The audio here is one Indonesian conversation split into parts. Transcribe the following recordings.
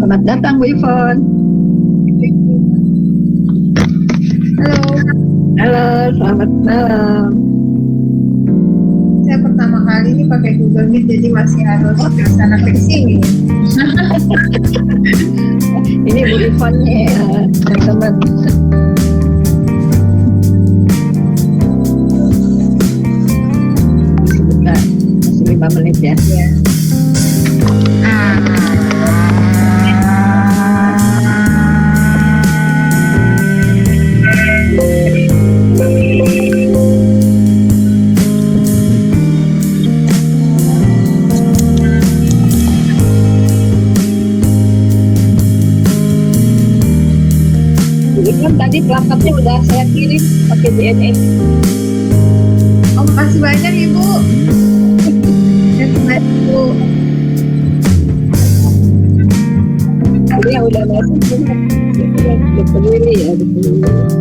Selamat datang Bu Ivon. Halo, Halo, selamat malam. saya pertama kali ini pakai Google Meet, jadi masih harus ke sana ke sini. Ini Bu Ivonnya ya, teman-teman. Sebentar, masih 5 menit ya. Ya. Kan tadi plakatnya udah saya kirim pakai DNA. Oh, makasih banyak Ibu. Terima kasih Ibu. Dia udah masuk semua. Dokter Willy ya, Dokter Willy.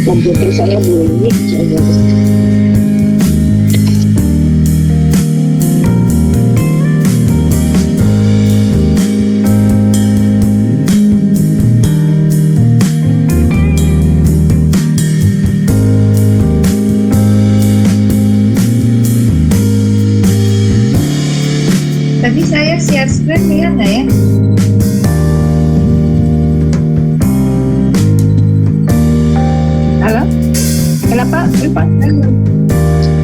Komputer saya bunyi. Tadi saya share screen, lihat nggak ya? Halo? Kenapa? Lupa.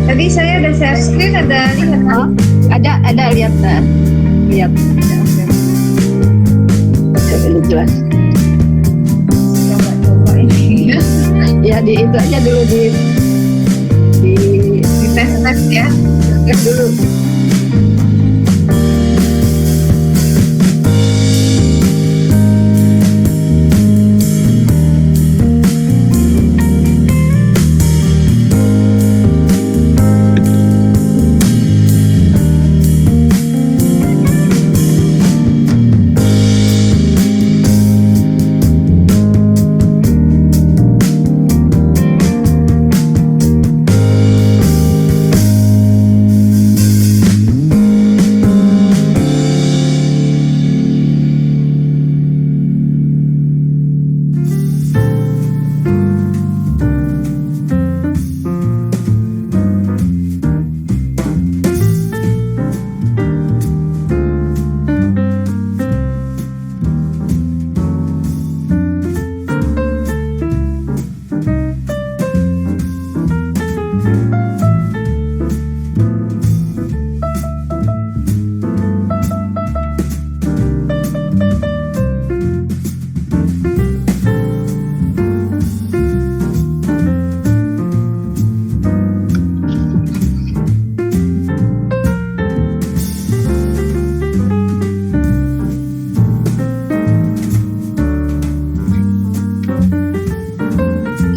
Tadi saya ada share screen, ada lihat nggak? Oh, ada lihat dah. Lihat. Lebih jelas. Coba ini. Ya di itu aja dulu di Di tes ya. tes dulu.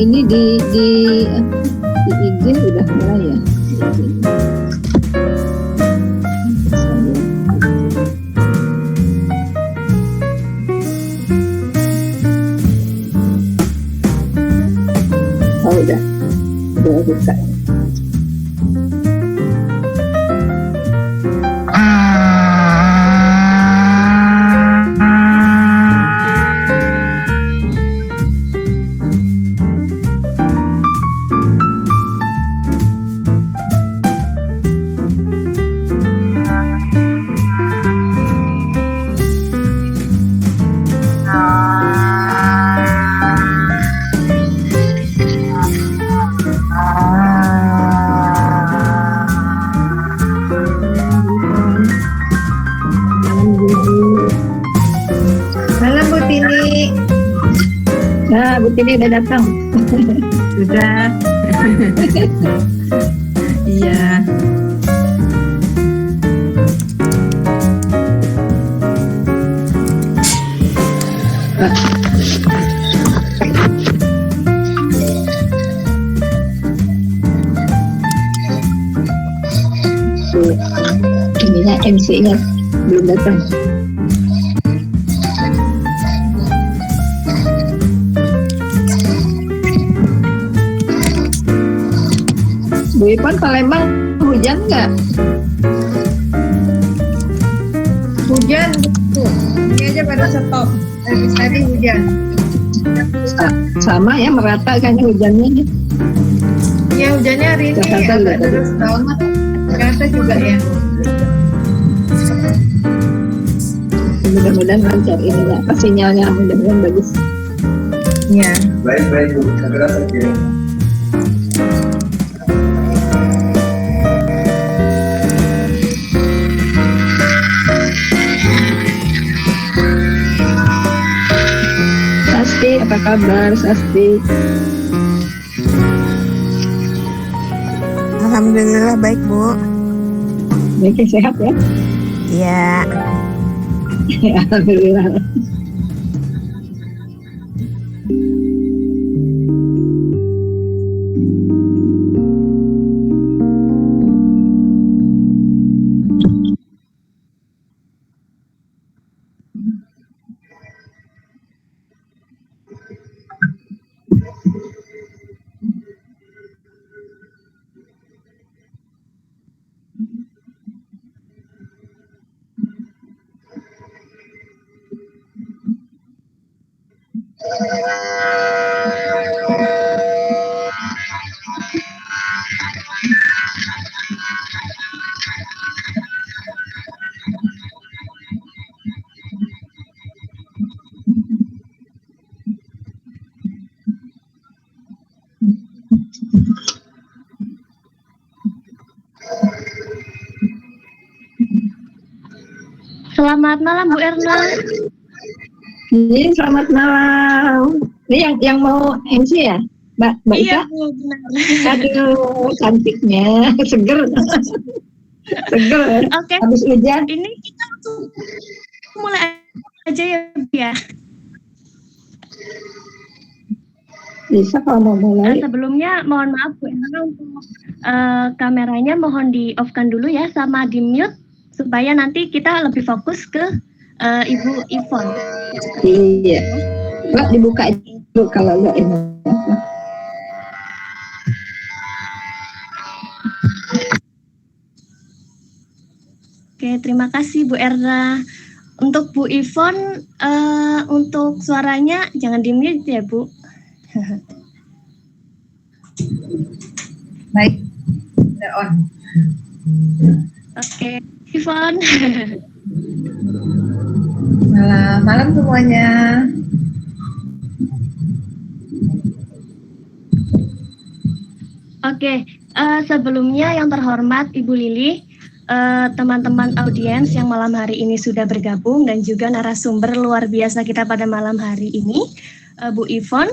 Ini di IG udah mulai ya. Oh udah buka. Malam Bu Tini. Nah, Bu Tini udah datang. Sudah. Iya. Ininya MC-nya belum datang. Bu Ipon, Palembang hujan nggak? Hujan gitu. Ini aja pada stop. Habis tadi hujan. Sama ya, merata kan hujannya. Ya hujannya hari ini Jakarta agak juga. deras banget. Jakarta juga ya. Mudah-mudahan lancar ininya, sinyalnya mudah-mudahan bagus. Iya. Baik, Bu. Segera saja. Sasti, apa kabar Sasti? Alhamdulillah baik, Bu. Baik, sehat ya? Iya. Alhamdulillah. Selamat malam Bu Erna. Ini selamat malam. Ini yang mau MC ya, Mbak Iya Ika? Bu, benar. Aduh, cantiknya, seger, seger. Oke, Habis hujan. ini kita langsung mulai aja ya Bu ya. Bisa kalau mau mulai. Sebelumnya mohon maaf Bu Erna untuk kameranya mohon di off-kan dulu ya sama di mute supaya nanti kita lebih fokus ke Ibu Ivon. Iya. Mbak dibuka dulu kalau nggak ini. Oke, terima kasih Bu Erna. Untuk Bu Ivon, untuk suaranya jangan di mute ya Bu. Baik. Udah on. Oke, Ivon. Malam semuanya. Oke, sebelumnya yang terhormat Ibu Lili, teman-teman audiens yang malam hari ini sudah bergabung dan juga narasumber luar biasa kita pada malam hari ini, Bu Ivon.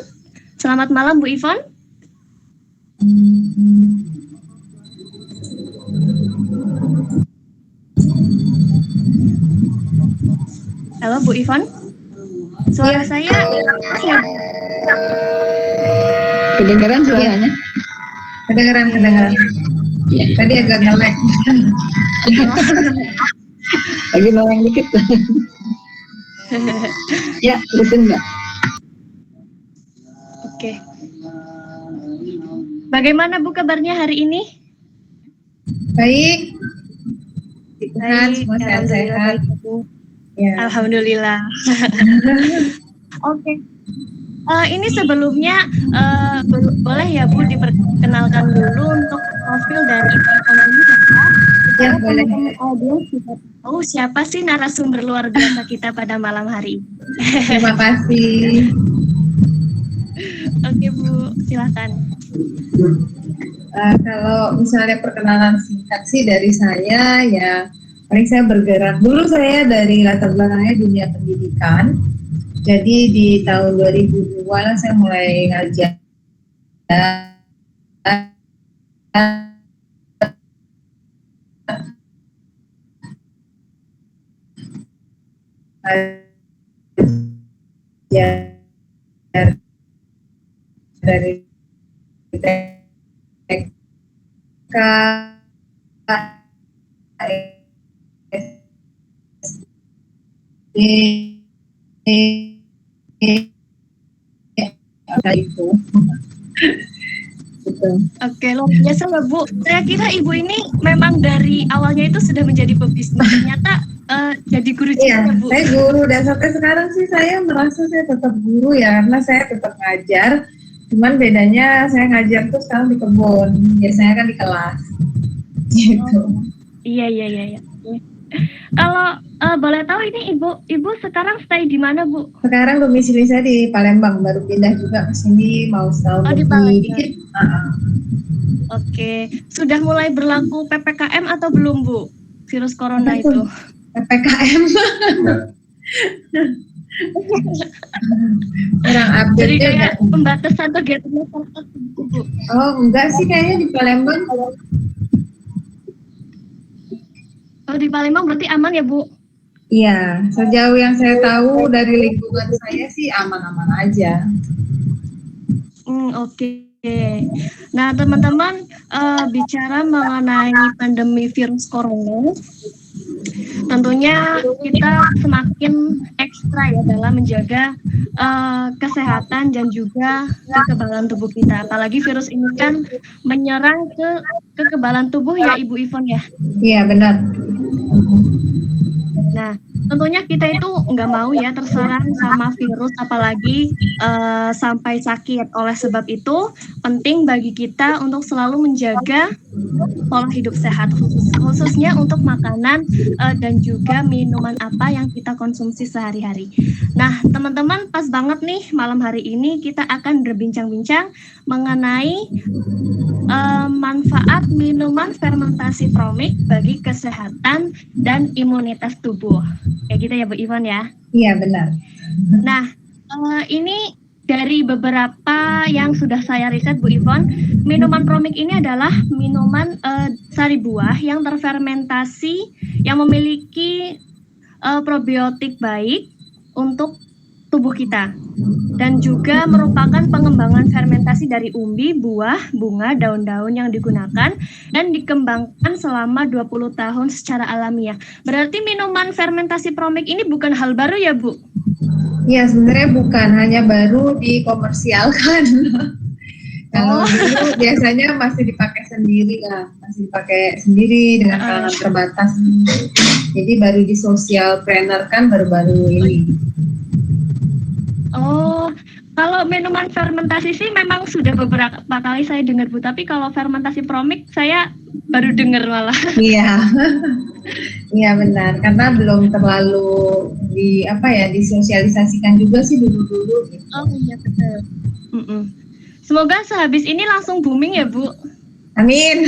Selamat malam Bu Ivon. Halo Bu Ivon. Suara saya Kedengeran suaranya? Kedengeran. Iya. Tadi agak nge-lag. Lagi nolong dikit. Ya, listen Mbak. Oke. Bagaimana Bu kabarnya hari ini? Baik. Sehat, semua Alhamdulillah sehat-sehat. baik, Bu. Ya. Alhamdulillah. Oke. Ini sebelumnya boleh ya Bu diperkenalkan dulu untuk profil dari Ibu Ivon ini ya Pak? Ya, Supaya boleh. teman-teman audiens bisa tahu siapa sih narasumber luar biasa kita pada malam hari ini. Terima kasih. Oke Bu, silakan. Kalau misalnya perkenalan singkat sih dari saya ya paling saya bergerak dulu saya dari latar belakangnya dunia pendidikan. Jadi di tahun 2002 lah saya mulai ngajar belajar dari TK, itu. Gitu. Oke, luar biasa ya Bu. Saya kira Ibu ini memang dari awalnya itu sudah menjadi pebisnis. Ternyata jadi guru juga Iya, ya Bu. saya guru dan sampai sekarang sih saya merasa saya tetap guru ya, karena saya tetap ngajar. Cuman bedanya saya ngajar tuh sekarang di kebun, biasanya kan di kelas. Gitu. Iya. Kalau boleh tahu ini Ibu sekarang stay di mana Bu? Sekarang domisili saya di Palembang, baru pindah juga ke sini mau setahun Oh, di lebih Palembang. dikit. Oke, sudah mulai berlaku PPKM atau belum Bu? Virus corona Apa tuh? itu. PPKM. Kurang update Jadi juga. kayak pembatasan kegiatan masyarakat gitu Bu. Oh enggak sih, kayaknya di Palembang. Oh, di Palembang berarti aman ya Bu? Iya, sejauh yang saya tahu dari lingkungan saya sih aman-aman aja. Oke. Nah teman-teman, bicara mengenai pandemi virus corona, tentunya kita semakin ekstra ya dalam menjaga kesehatan dan juga kekebalan tubuh kita. Apalagi virus ini kan menyerang ke kekebalan tubuh ya Ibu Ivon ya. Iya benar. Nah, tentunya kita itu nggak mau ya terserang sama virus, apalagi sampai sakit. Oleh sebab itu, penting bagi kita untuk selalu menjaga pola hidup sehat, khususnya untuk makanan dan juga minuman apa yang kita konsumsi sehari-hari. Nah, teman-teman, pas banget nih malam hari ini kita akan berbincang-bincang mengenai manfaat minuman fermentasi promik bagi kesehatan dan imunitas tubuh. Kayak gitu ya Bu Ivon ya? Iya benar. Nah, ini dari beberapa yang sudah saya riset Bu Ivon, minuman promik ini adalah minuman sari buah yang terfermentasi yang memiliki probiotik baik untuk tubuh kita, dan juga merupakan pengembangan fermentasi dari umbi, buah, bunga, daun-daun yang digunakan dan dikembangkan selama 20 tahun secara alamiah. Berarti minuman fermentasi promik ini bukan hal baru ya Bu? Iya sebenarnya bukan, hanya baru dikomersialkan. Kalau dulu biasanya masih dipakai sendiri lah, masih dipakai sendiri dengan kalangan terbatas. Jadi baru di sosialpreneur kan baru-baru ini. Oh, kalau minuman fermentasi sih memang sudah beberapa kali saya dengar Bu, tapi kalau fermentasi promik saya baru dengar malah. Iya, iya benar, karena belum terlalu disosialisasikan juga sih dulu-dulu. Gitu. Oh iya betul. Semoga sehabis ini langsung booming ya Bu. Amin.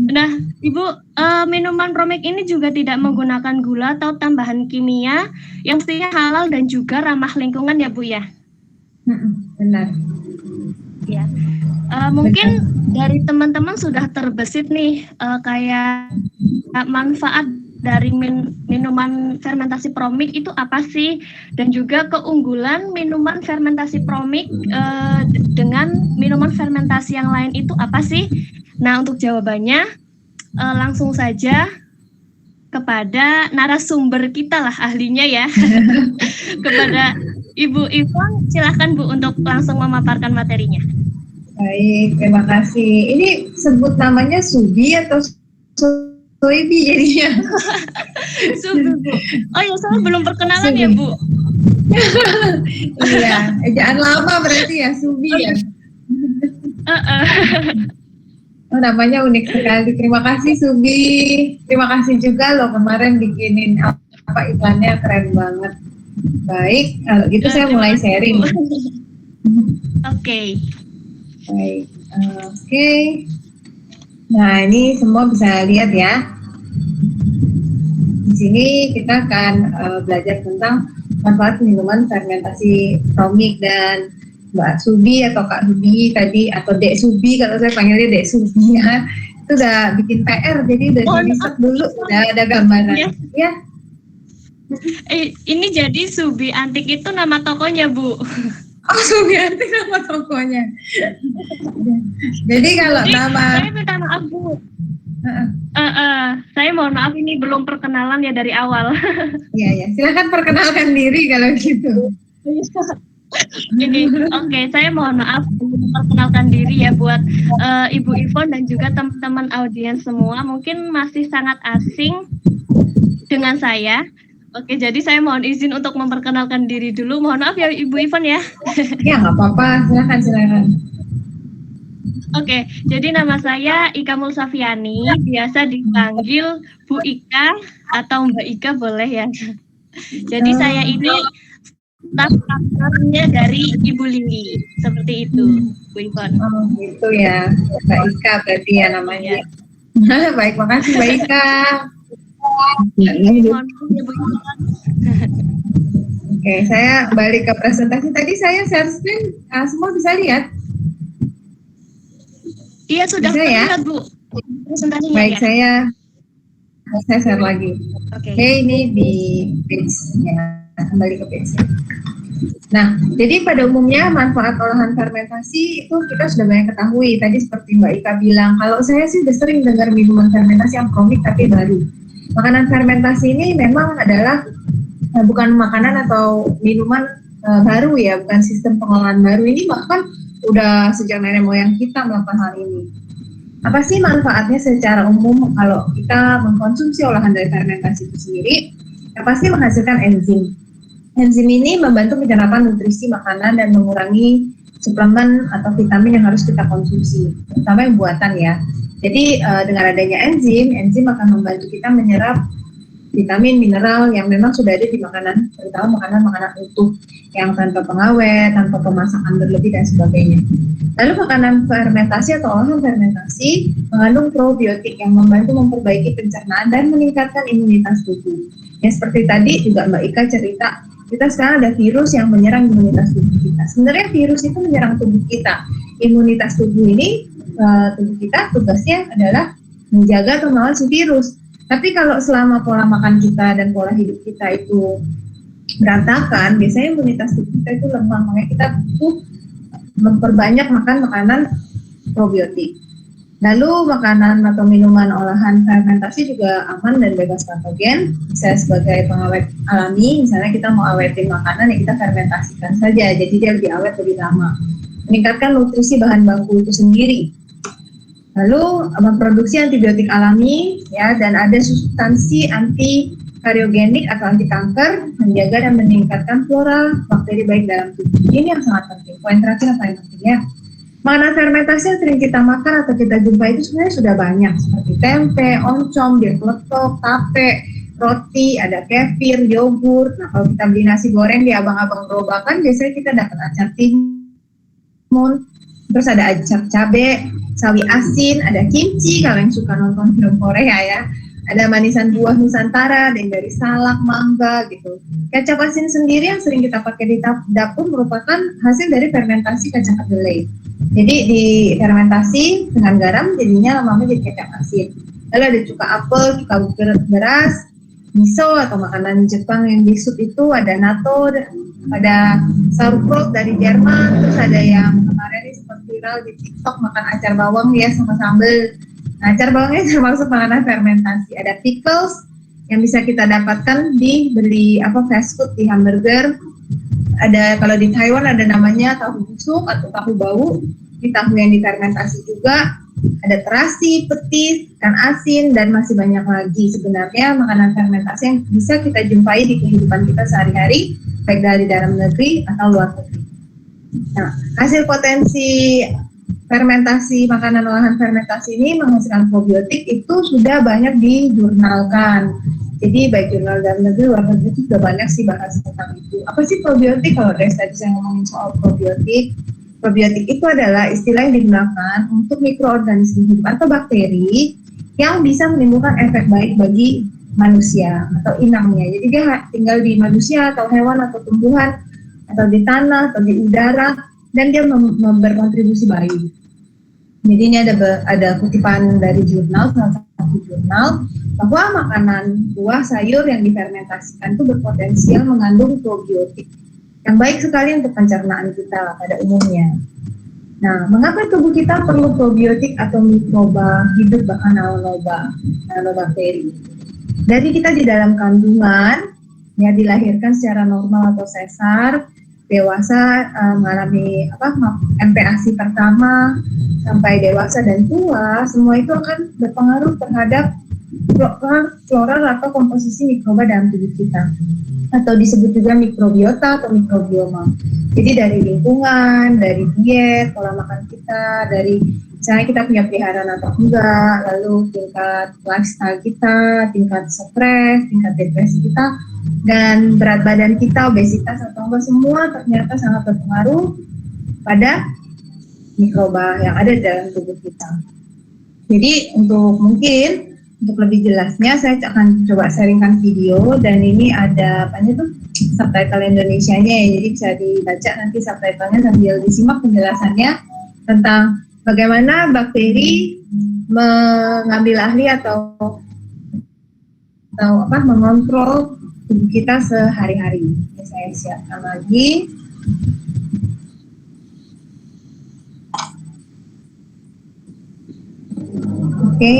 Nah, Ibu, minuman promik ini juga tidak menggunakan gula atau tambahan kimia yang pastinya halal dan juga ramah lingkungan ya Bu ya? Benar. Ya. Mungkin dari teman-teman sudah terbesit nih kayak manfaat dari minuman fermentasi promik itu apa sih, dan juga keunggulan minuman fermentasi promik dengan minuman fermentasi yang lain itu apa sih? Nah, untuk jawabannya langsung saja kepada narasumber kita lah, ahlinya ya. Kepada Ibu Ivon, silakan Bu untuk langsung memaparkan materinya. Baik, terima kasih. Ini sebut namanya Subi atau Soebi jadinya? Subi Bu. Oh ya, saya belum perkenalan Subi. ya Bu. Iya, ejaan lama berarti ya, Subi ya. Oh, namanya unik sekali. Terima kasih Subi. Terima kasih juga loh kemarin bikinin iklannya, keren banget. Baik, kalau gitu saya mulai sharing. Oke. Baik, oke. Nah, ini semua bisa lihat ya. Di sini kita akan belajar tentang manfaat minuman fermentasi promik, dan Mbak Subi atau Kak Subi tadi, atau Dek Subi kalau saya panggilnya Dek Subi ya, itu udah bikin PR, jadi udah di-riset dulu, udah ada gambaran. Ya. Ini jadi Subi Antik itu nama tokonya, Bu. Oh, Subianti nama tokonya. Jadi kalau Jadi, nama saya minta maaf, Bu. Saya mohon maaf ini belum perkenalan ya dari awal. ya, silakan perkenalkan diri kalau gitu. Oke, saya mohon maaf memperkenalkan diri ya buat Ibu Ivon dan juga teman-teman audiens semua. Mungkin masih sangat asing dengan saya. Oke, jadi saya mohon izin untuk memperkenalkan diri dulu. Mohon maaf ya Ibu Ivon ya. Ya, nggak apa-apa. Silakan. Oke, jadi nama saya Ika Mulsafiani, biasa dipanggil Bu Ika atau Mbak Ika boleh ya. Jadi saya ini staf kantornya dari Ibu Lili, seperti itu, Bu Ivon. Oh, gitu ya. Mbak Ika berarti ya namanya. Baik, makasih Mbak Ika. Mohon maaf ya Bu Ivon. Oke, saya balik ke presentasi. Tadi saya share screen, semua bisa lihat? Iya sudah Bisa ya? terlihat Bu. Presentasinya Baik, ya. saya share lagi. Oke. Oke, ini di page-nya. Kembali ke page. Nah, jadi pada umumnya manfaat olahan fermentasi itu kita sudah banyak ketahui. Tadi seperti Mbak Ika bilang, kalau saya sih udah sering dengar minuman fermentasi yang kronik tapi baru. Makanan fermentasi ini memang adalah bukan makanan atau minuman baru ya, bukan sistem pengolahan baru. Ini bahkan udah sejak nenek moyang kita melakukan hal ini. Apa sih manfaatnya secara umum kalau kita mengkonsumsi olahan dari fermentasi itu sendiri? Ya, pasti menghasilkan enzim. Enzim ini membantu penyerapan nutrisi makanan dan mengurangi suplemen atau vitamin yang harus kita konsumsi, terutama yang buatan ya. Jadi dengan adanya enzim akan membantu kita menyerap vitamin, mineral yang memang sudah ada di makanan, terutama makanan-makanan utuh yang tanpa pengawet, tanpa pemasakan berlebih dan sebagainya. Lalu makanan fermentasi atau olahan fermentasi mengandung probiotik yang membantu memperbaiki pencernaan dan meningkatkan imunitas tubuh. Ya seperti tadi juga Mbak Ika cerita, kita sekarang ada virus yang menyerang imunitas tubuh kita. Sebenarnya virus itu menyerang tubuh kita. Imunitas tubuh ini, tubuh kita tugasnya adalah menjaga atau melawan si virus. Tapi kalau selama pola makan kita dan pola hidup kita itu berantakan, biasanya imunitas tubuh kita itu lemah, makanya kita butuh memperbanyak makan makanan probiotik. Lalu makanan atau minuman olahan fermentasi juga aman dan bebas patogen, bisa sebagai pengawet alami. Misalnya kita mau awetin makanan ya kita fermentasikan saja, jadi dia lebih awet lebih lama. Meningkatkan nutrisi bahan baku itu sendiri. Lalu memproduksi antibiotik alami ya, dan ada substansi anti kariogenik atau anti kanker, menjaga dan meningkatkan flora bakteri baik dalam tubuh. Ini yang sangat penting. Poin terakhir yang paling penting ya. Makanan fermentasi yang sering kita makan atau kita jumpai itu sebenarnya sudah banyak, seperti tempe, oncom, bir peletok, tape, roti, ada kefir, yogurt. Nah, kalau kita beli nasi goreng di abang-abang gerobakan, biasanya kita dapat acar timun, terus ada acar cabe, sawi asin, ada kimchi kalau yang suka nonton film Korea ya. Ada manisan buah Nusantara, ada yang dari salak, mangga gitu. Kecap asin sendiri yang sering kita pakai di dapur merupakan hasil dari fermentasi kacang kedelai. Jadi di fermentasi dengan garam jadinya lama-lama jadi kecap asin. Lalu ada cuka apel, cuka beras, miso atau makanan Jepang yang disut itu ada natto, ada sauerkraut dari Jerman, terus ada yang kemarin ini sempat viral di TikTok makan acar bawang ya sama sambal. Nah, acar bawangnya termasuk makanan fermentasi. Ada pickles yang bisa kita dapatkan di beli fast food di hamburger. Ada kalau di Taiwan ada namanya tahu busuk atau tahu bau. Di tahu yang difermentasi juga. Ada terasi, petis, ikan asin, dan masih banyak lagi. Sebenarnya makanan fermentasi yang bisa kita jumpai di kehidupan kita sehari-hari, baik dari dalam negeri atau luar negeri. Nah, hasil potensi fermentasi makanan olahan fermentasi ini menghasilkan probiotik itu sudah banyak dijurnalkan. Jadi baik jurnal dalam negeri luar negeri itu sudah banyak sih bahas tentang itu. Apa sih probiotik? Kalau dari tadi saya ngomongin soal probiotik, probiotik itu adalah istilah yang digunakan untuk mikroorganisme hidup atau bakteri yang bisa menimbulkan efek baik bagi manusia atau inangnya. Jadi dia tinggal di manusia atau hewan atau tumbuhan atau di tanah atau di udara, dan dia berkontribusi baik. Jadi ini ada kutipan dari jurnal, salah di jurnal bahwa makanan buah sayur yang difermentasikan itu berpotensial mengandung probiotik yang baik sekali untuk pencernaan kita pada umumnya. Nah, mengapa tubuh kita perlu probiotik atau mikroba hidup bahkan nanobakteri? Dari kita di dalam kandungan, ya dilahirkan secara normal atau sesar, dewasa mengalami MPASI pertama sampai dewasa dan tua, semua itu akan berpengaruh terhadap flora atau komposisi mikroba dalam tubuh kita, atau disebut juga mikrobiota atau mikrobioma. Jadi dari lingkungan, dari diet, pola makan kita, dari misalnya kita punya peliharaan atau enggak, lalu tingkat lifestyle kita, tingkat stres, tingkat depresi kita, dan berat badan kita, obesitas atau enggak, semua ternyata sangat berpengaruh pada mikroba yang ada di dalam tubuh kita. Jadi untuk lebih jelasnya saya akan coba sharingkan video, dan ini ada subtitle Indonesianya ya, jadi bisa dibaca nanti subtitlenya sambil disimak penjelasannya tentang bagaimana bakteri mengambil alih atau mengontrol tubuh kita sehari-hari. Ini saya siapkan lagi. Oke.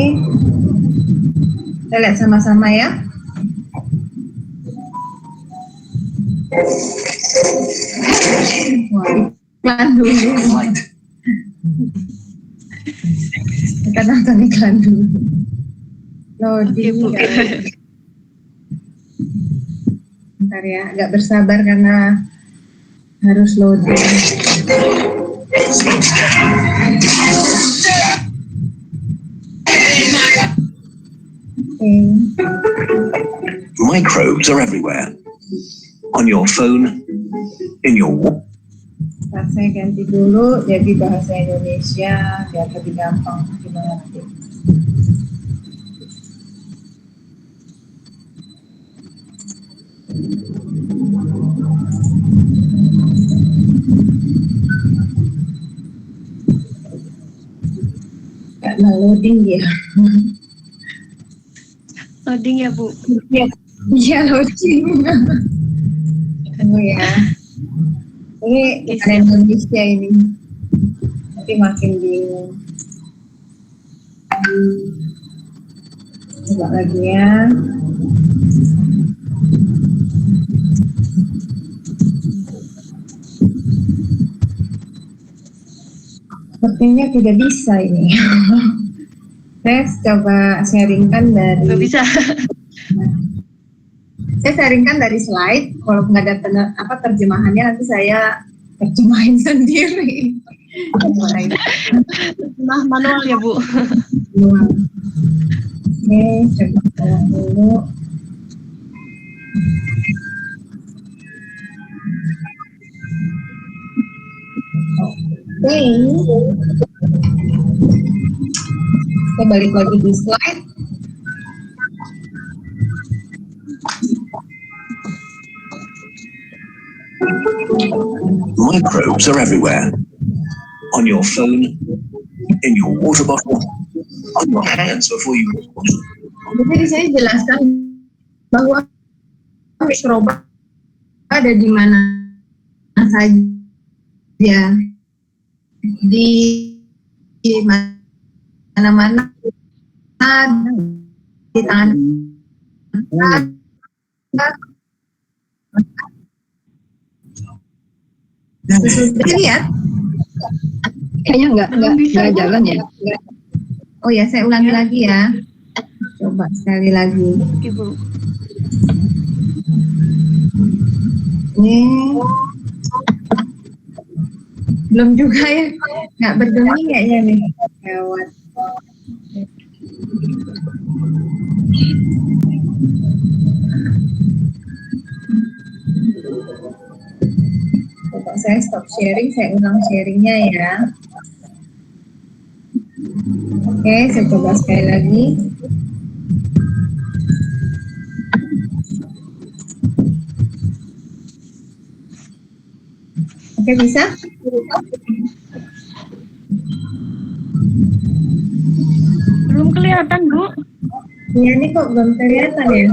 Kita lihat sama-sama ya. Wah, iklan dulu. Kita nonton iklan dulu. Loading. Bentar ya, agak bersabar karena harus loading. Microbes are everywhere. On your phone, in your Saya ganti dulu jadi bahasa Indonesia biar lebih gampang dimengerti. Karena loading dia. Loading ya Bu? Iya loading. Tunggu ya. Ini ada Indonesia ini. Tapi makin bingung. Coba lagi ya. Sepertinya tidak bisa ini. Saya coba sharingkan dari. Nggak bisa. Saya sharingkan dari slide. Kalau nggak ada terjemahannya nanti saya terjemahin sendiri. Nah, manual ya Bu. Oke, coba ulang dulu. Oke. Kita balik lagi di slide. microbes are everywhere. On your phone, in your water bottle, on your hands before you wash. Jadi saya jelaskan bahwa mikroba ada di mana saja, di mana-mana, di tangan. Sudah lihat? Kayaknya nggak jalan ya. Oh ya, saya ulangi lagi ya. Coba sekali lagi. Ibu. Ini belum juga ya, nggak berdemi kayaknya nih. Lewat. Coba saya stop sharing, saya ulang sharingnya ya. Oke, saya coba sekali lagi. Oke, bisa? Belum kelihatan, Bu. Iya nih kok belum kelihatan ya.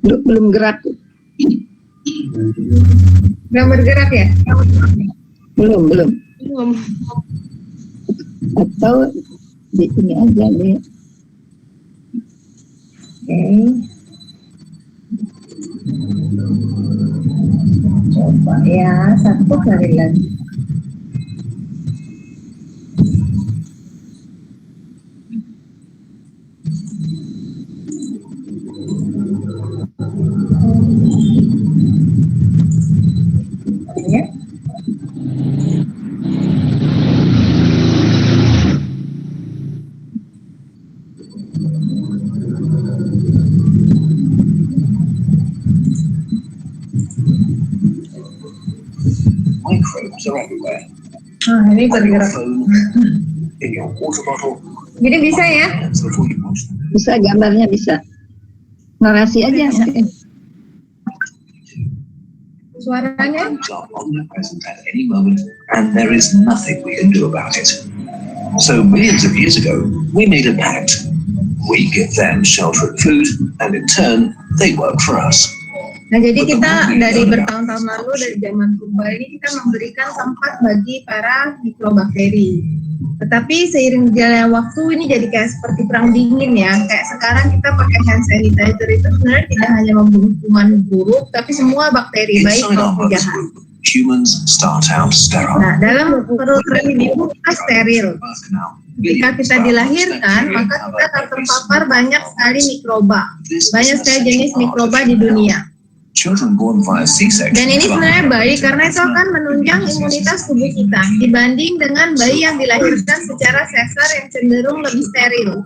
Belum gerak. Belum bergerak ya? Belum. Belum. Atau di sini aja nih. Oke. Coba ya, satu kali lagi. Ya. Microbes are everywhere. Ini On your bergerak. phone, in your water bottle, Jadi bisa ya? hands before you wash them. Bisa, gambarnya bisa. Narasi aja mungkin. Suaranya? Microbes are omnipresent at any moment, and there is nothing we can do about it. So millions of years ago, we made a pact. We give them shelter and food, and in turn, they work for us. Nah, jadi kita dari bertahun-tahun lalu, dari zaman purba ini, kita memberikan tempat bagi para mikrobakteri. Tetapi seiring berjalannya waktu, ini jadi kayak seperti perang dingin ya. Kayak sekarang kita pakai hand sanitizer itu sebenarnya tidak hanya membunuh kuman buruk, tapi semua bakteri, baik Inside our maupun mother's jahat. womb, humans start out sterile. Nah, dalam perut ibu kita steril. Ketika kita dilahirkan, maka kita akan terpapar banyak sekali mikroba. Banyak sekali jenis mikroba di dunia. Children born via C-section. Dan ini sebenarnya baik karena itu akan menunjang imunitas tubuh kita dibanding dengan bayi yang dilahirkan secara sesar yang cenderung lebih steril.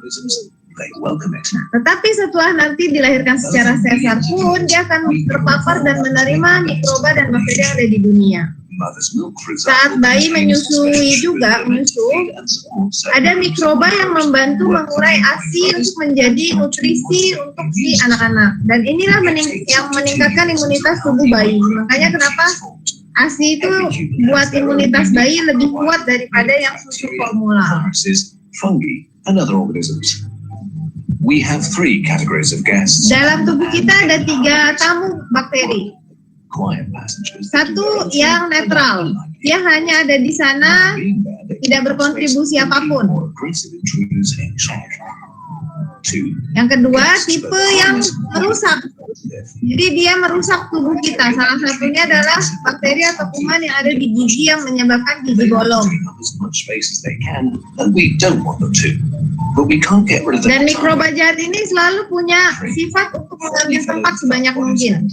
They welcome it. Tetapi setelah nanti dilahirkan secara sesar pun dia akan terpapar dan menerima mikroba dan bakteri yang ada di dunia. Mother's milk, for Saat example, bayi menyusui juga, ada mikroba yang membantu mengurai ASI untuk menjadi nutrisi untuk si anak-anak. Dan inilah yang meningkatkan imunitas tubuh bayi. Makanya kenapa ASI itu buat imunitas bayi lebih kuat daripada yang susu formula. viruses, fungi, and other organisms. We have 3 categories of guests. Dalam tubuh kita ada 3 tamu bakteri. Quiet passengers. Satu yang netral, dia hanya ada di sana, tidak berkontribusi apapun. Yang kedua, tipe yang merusak. Jadi dia merusak tubuh kita. Salah satunya adalah bakteri atau kuman yang ada di gigi yang menyebabkan gigi bolong. Dan mikroba jahat ini selalu punya sifat untuk mengambil tempat sebanyak mungkin.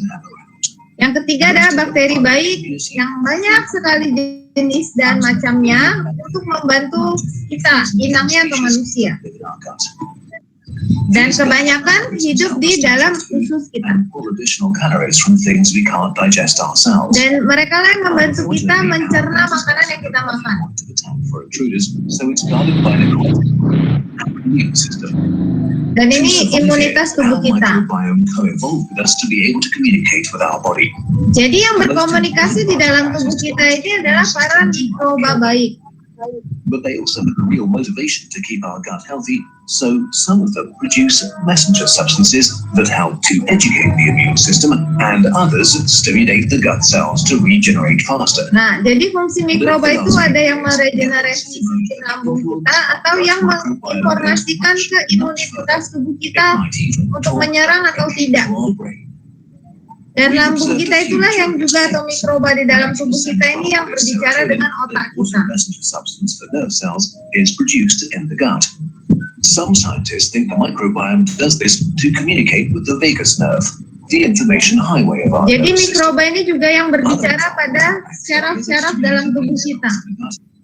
Yang ketiga adalah bakteri baik yang banyak sekali jenis dan macamnya untuk membantu kita, inangnya atau manusia. Dan kebanyakan hidup di dalam usus kita. Dan mereka lah yang membantu kita mencerna makanan yang kita makan. Dan ini imunitas tubuh kita. Jadi yang berkomunikasi di dalam tubuh kita ini adalah para mikroba baik. But they also have a real motivation to keep our gut healthy, so some of them produce messenger substances that help to educate the immune system, and others stimulate the gut cells to regenerate faster. Nah, jadi fungsi mikroba itu ada yang meregenerasi sistem lambung kita atau yang menginformasikan ke imunitas tubuh kita untuk menyerang atau tidak. Dan lambung kita itulah yang juga atau mikroba di dalam tubuh kita ini yang berbicara dengan otak kita. Some scientists think the microbiome does this to communicate with the vagus nerve, the information highway of our Jadi nervous system. mikroba ini juga yang berbicara pada syaraf-syaraf dalam tubuh kita.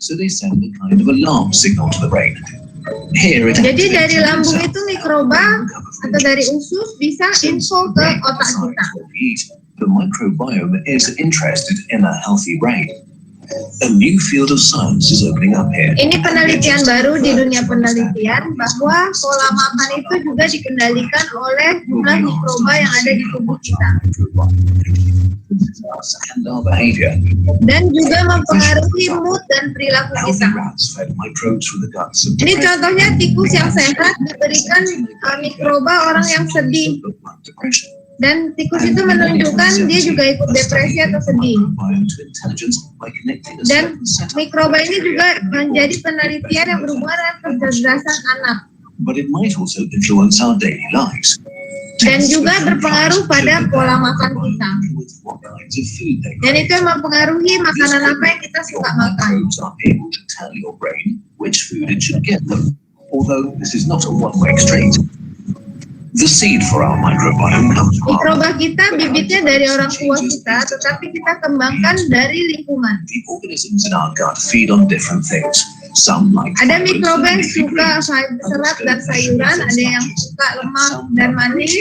So they send a kind of alarm signal to the brain. Here it Jadi dari activates lambung the itu mikroba atau dari usus bisa info ke otak kita. The microbiome is interested in a healthy brain. A new field of science is opening up here. Ini penelitian baru di dunia penelitian bahwa pola makan itu juga dikendalikan oleh jumlah mikroba yang ada di tubuh kita. And our behavior. Dan juga mempengaruhi mood dan perilaku Healthy kita. rats fed microbes from the guts of Ini contohnya tikus yang sehat diberikan mikroba orang yang sedih. depression. Dan tikus itu menunjukkan dia juga ikut depresi atau sedih. Dan mikroba ini juga menjadi penelitian yang berhubungan dengan kecerdasan anak. But it might also influence our daily lives. Dan juga berpengaruh pada pola makan kita. Dan itu yang mempengaruhi makanan apa yang kita suka makan. Microbes are able to tell your brain which food it should get them, although this is not a one-way street. The seed for our microbiome comes from Mikroba kita bibitnya dari orang tua kita, tetapi kita kembangkan dari lingkungan. the organisms in our gut feed on different things. Some like Ada mikroba yang suka serat dan sayuran, ada yang suka lemak dan manis,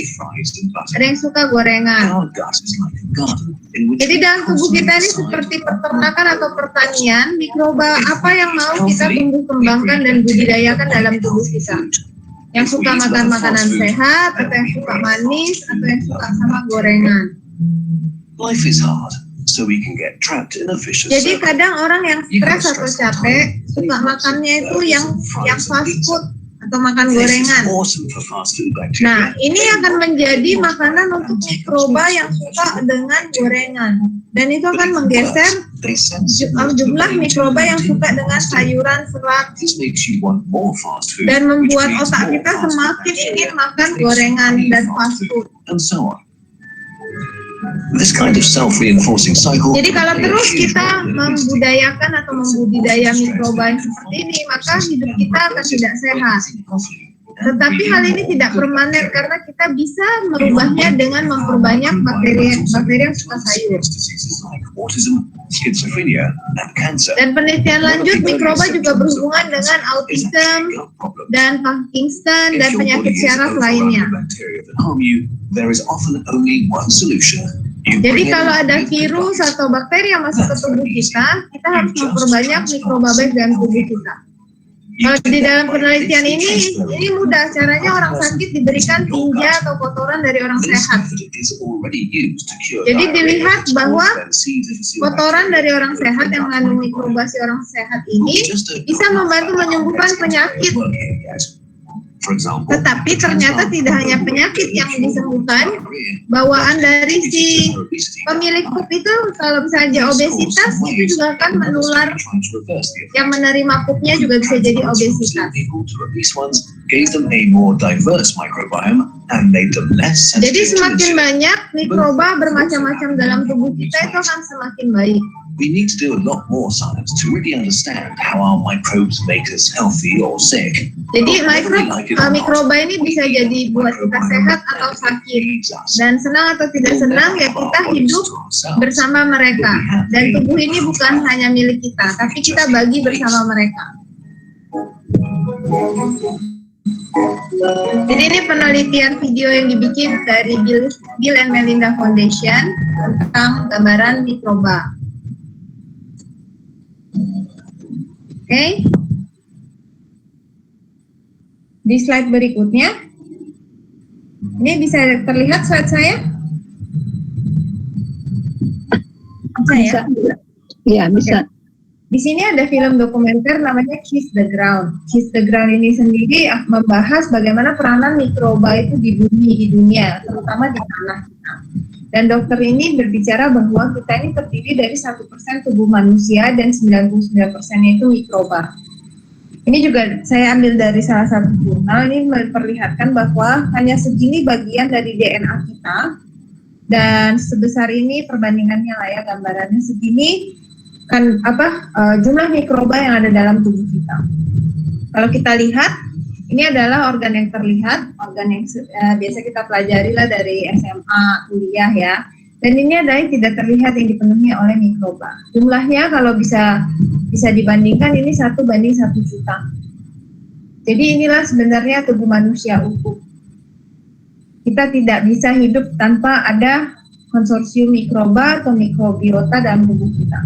ada yang suka gorengan. Our gut is like a garden in which Jadi dalam tubuh kita ini seperti peternakan atau pertanian, mikroba apa yang mau kita tumbuh kembangkan dan budidayakan dalam tubuh kita. Yang suka makan makanan sehat, atau yang suka manis, atau yang suka sama gorengan. life is hard, so we can get trapped in a vicious Jadi circle. kadang orang yang stres atau capek suka makannya itu yang fast food atau makan This is gorengan. awesome for fast food Nah, bacteria. ini akan menjadi makanan untuk mikroba yang suka dengan gorengan. Dan itu akan menggeser They sense jumlah mikroba yang suka dengan sayuran, serat, This makes you want more fast food, dan which membuat means otak more kita fast food semakin bacteria, ingin makan which makes gorengan you dan crave fast food. and so on. This kind of self-reinforcing cycle. Jadi kalau can play a terus huge kita role in obesity. membudayakan atau membudidaya mikroba yang seperti ini, maka hidup kita akan tidak sehat. Tetapi hal ini tidak permanen karena kita bisa merubahnya dengan memperbanyak bakteri yang suka sayur. Diseases like autism, schizophrenia, and cancer. Dan penelitian lanjut, mikroba juga berhubungan dengan autism dan Parkinson dan penyakit syaraf lainnya. There is often only one solution. Jadi kalau ada virus atau bakteri yang masuk ke tubuh kita harus memperbanyak mikroba baik dalam tubuh kita. Kalau di dalam penelitian ini mudah. Caranya orang sakit diberikan tinja atau kotoran dari orang sehat. Jadi dilihat bahwa kotoran dari orang sehat yang mengandung mikroba si orang sehat ini bisa membantu menyembuhkan penyakit. Tetapi ternyata tidak hanya penyakit yang disembuhkan, bawaan dari si pemilik pup itu kalau misalnya obesitas itu juga akan menular, yang menerima pupnya juga bisa jadi obesitas. Jadi semakin banyak mikroba bermacam-macam dalam tubuh kita itu akan semakin baik. We need to do a lot more science to really understand how our microbes make us healthy or sick. Jadi mikroba ini bisa jadi buat kita sehat atau sakit. Dan senang atau tidak senang ya kita hidup bersama mereka. Dan tubuh ini bukan hanya milik kita, tapi kita bagi bersama mereka. Jadi ini penelitian video yang dibikin dari Bill and Melinda Foundation tentang gambaran mikroba. Oke. Di slide berikutnya, ini bisa terlihat slide saya? Bisa ya? Iya, bisa. Di sini ada film dokumenter namanya Kiss the Ground. Kiss the Ground ini sendiri membahas bagaimana peranan mikroba itu di bumi, di dunia, terutama di tanah kita. Dan dokter ini berbicara bahwa kita ini terdiri dari 1% tubuh manusia dan 99%-nya itu mikroba. Ini juga saya ambil dari salah satu jurnal, ini memperlihatkan bahwa hanya segini bagian dari DNA kita, dan sebesar ini perbandingannya lah ya, gambarannya segini kan jumlah mikroba yang ada dalam tubuh kita. Kalau kita lihat, ini adalah organ yang terlihat, organ yang biasa kita pelajari lah dari SMA, kuliah ya. Dan ini adalah yang tidak terlihat yang dipenuhi oleh mikroba. Jumlahnya kalau bisa dibandingkan ini 1 banding 1 juta. Jadi inilah sebenarnya tubuh manusia utuh. Kita tidak bisa hidup tanpa ada konsorsium mikroba atau mikrobiota dalam tubuh kita.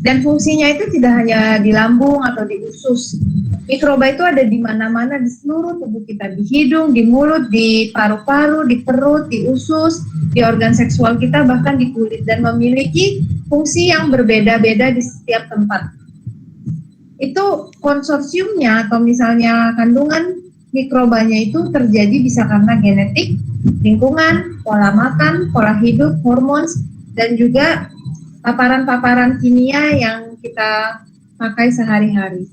Dan fungsinya itu tidak hanya di lambung atau di usus. Mikroba itu ada di mana-mana di seluruh tubuh kita, di hidung, di mulut, di paru-paru, di perut, di usus, di organ seksual kita, bahkan di kulit, dan memiliki fungsi yang berbeda-beda di setiap tempat. Itu konsorsiumnya atau misalnya kandungan mikrobanya itu terjadi bisa karena genetik, lingkungan, pola makan, pola hidup, hormon, dan juga paparan-paparan kimia yang kita pakai sehari-hari.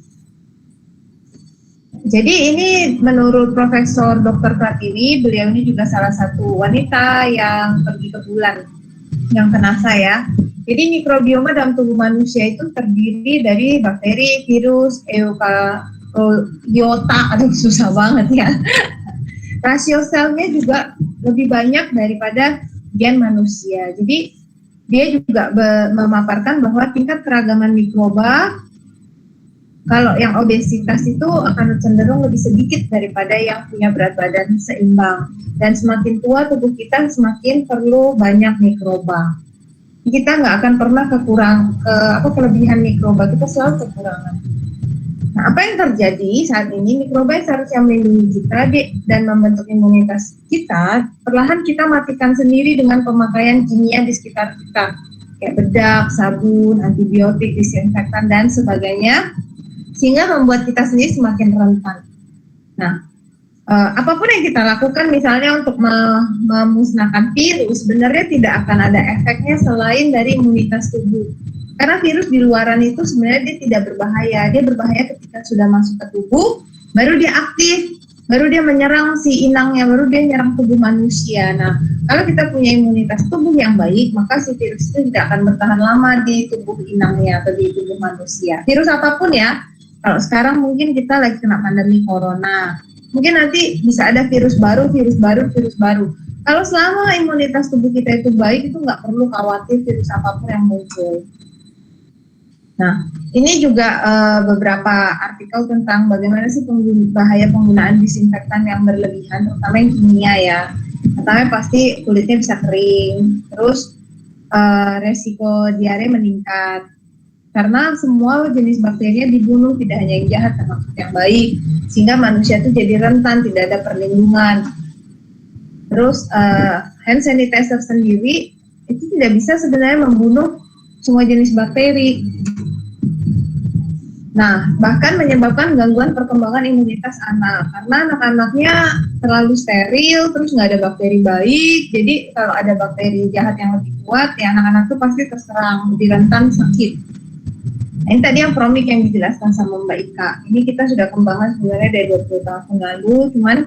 Jadi ini menurut Profesor Dr. Pratiwi, beliau ini juga salah satu wanita yang pergi ke bulan, yang ke NASA ya. Jadi mikrobioma dalam tubuh manusia itu terdiri dari bakteri, virus, eukaryota, aduh susah banget ya. Rasio selnya juga lebih banyak daripada gen manusia. Jadi dia juga memaparkan bahwa tingkat keragaman mikroba, kalau yang obesitas itu akan cenderung lebih sedikit daripada yang punya berat badan seimbang. Dan semakin tua tubuh kita semakin perlu banyak mikroba. Kita nggak akan pernah kelebihan mikroba, kita selalu kekurangan. Nah, apa yang terjadi saat ini, mikroba yang seharusnya melindungi kita dan membentuk imunitas kita, perlahan kita matikan sendiri dengan pemakaian kimia di sekitar kita, kayak bedak, sabun, antibiotik, disinfektan, dan sebagainya, sehingga membuat kita sendiri semakin rentan. Nah, apapun yang kita lakukan, misalnya untuk memusnahkan virus, sebenarnya tidak akan ada efeknya selain dari imunitas tubuh. Karena virus di luaran itu sebenarnya dia tidak berbahaya. Dia berbahaya ketika sudah masuk ke tubuh, baru dia aktif, baru dia menyerang si inangnya, baru dia menyerang tubuh manusia. Nah, kalau kita punya imunitas tubuh yang baik, maka si virus itu tidak akan bertahan lama di tubuh inangnya atau di tubuh manusia. Virus apapun ya, kalau sekarang mungkin kita lagi kena pandemi corona, mungkin nanti bisa ada virus baru. Kalau selama imunitas tubuh kita itu baik, itu nggak perlu khawatir virus apapun yang muncul. Nah, ini juga beberapa artikel tentang bagaimana sih bahaya penggunaan disinfektan yang berlebihan, terutama yang kimia ya. Pertama pasti kulitnya bisa kering, terus resiko diare meningkat. Karena semua jenis bakterinya dibunuh, tidak hanya yang jahat termasuk yang baik, sehingga manusia itu jadi rentan, tidak ada perlindungan. Terus hand sanitizer sendiri itu tidak bisa sebenarnya membunuh semua jenis bakteri. Nah, bahkan menyebabkan gangguan perkembangan imunitas anak, karena anak-anaknya terlalu steril, terus nggak ada bakteri baik, jadi kalau ada bakteri jahat yang lebih kuat, ya anak-anak itu pasti terserang, lebih rentan sakit. Nah, ini tadi yang promik yang dijelaskan sama Mbak Ika. Ini kita sudah kembangkan sebenarnya dari 20 tahun lalu, cuman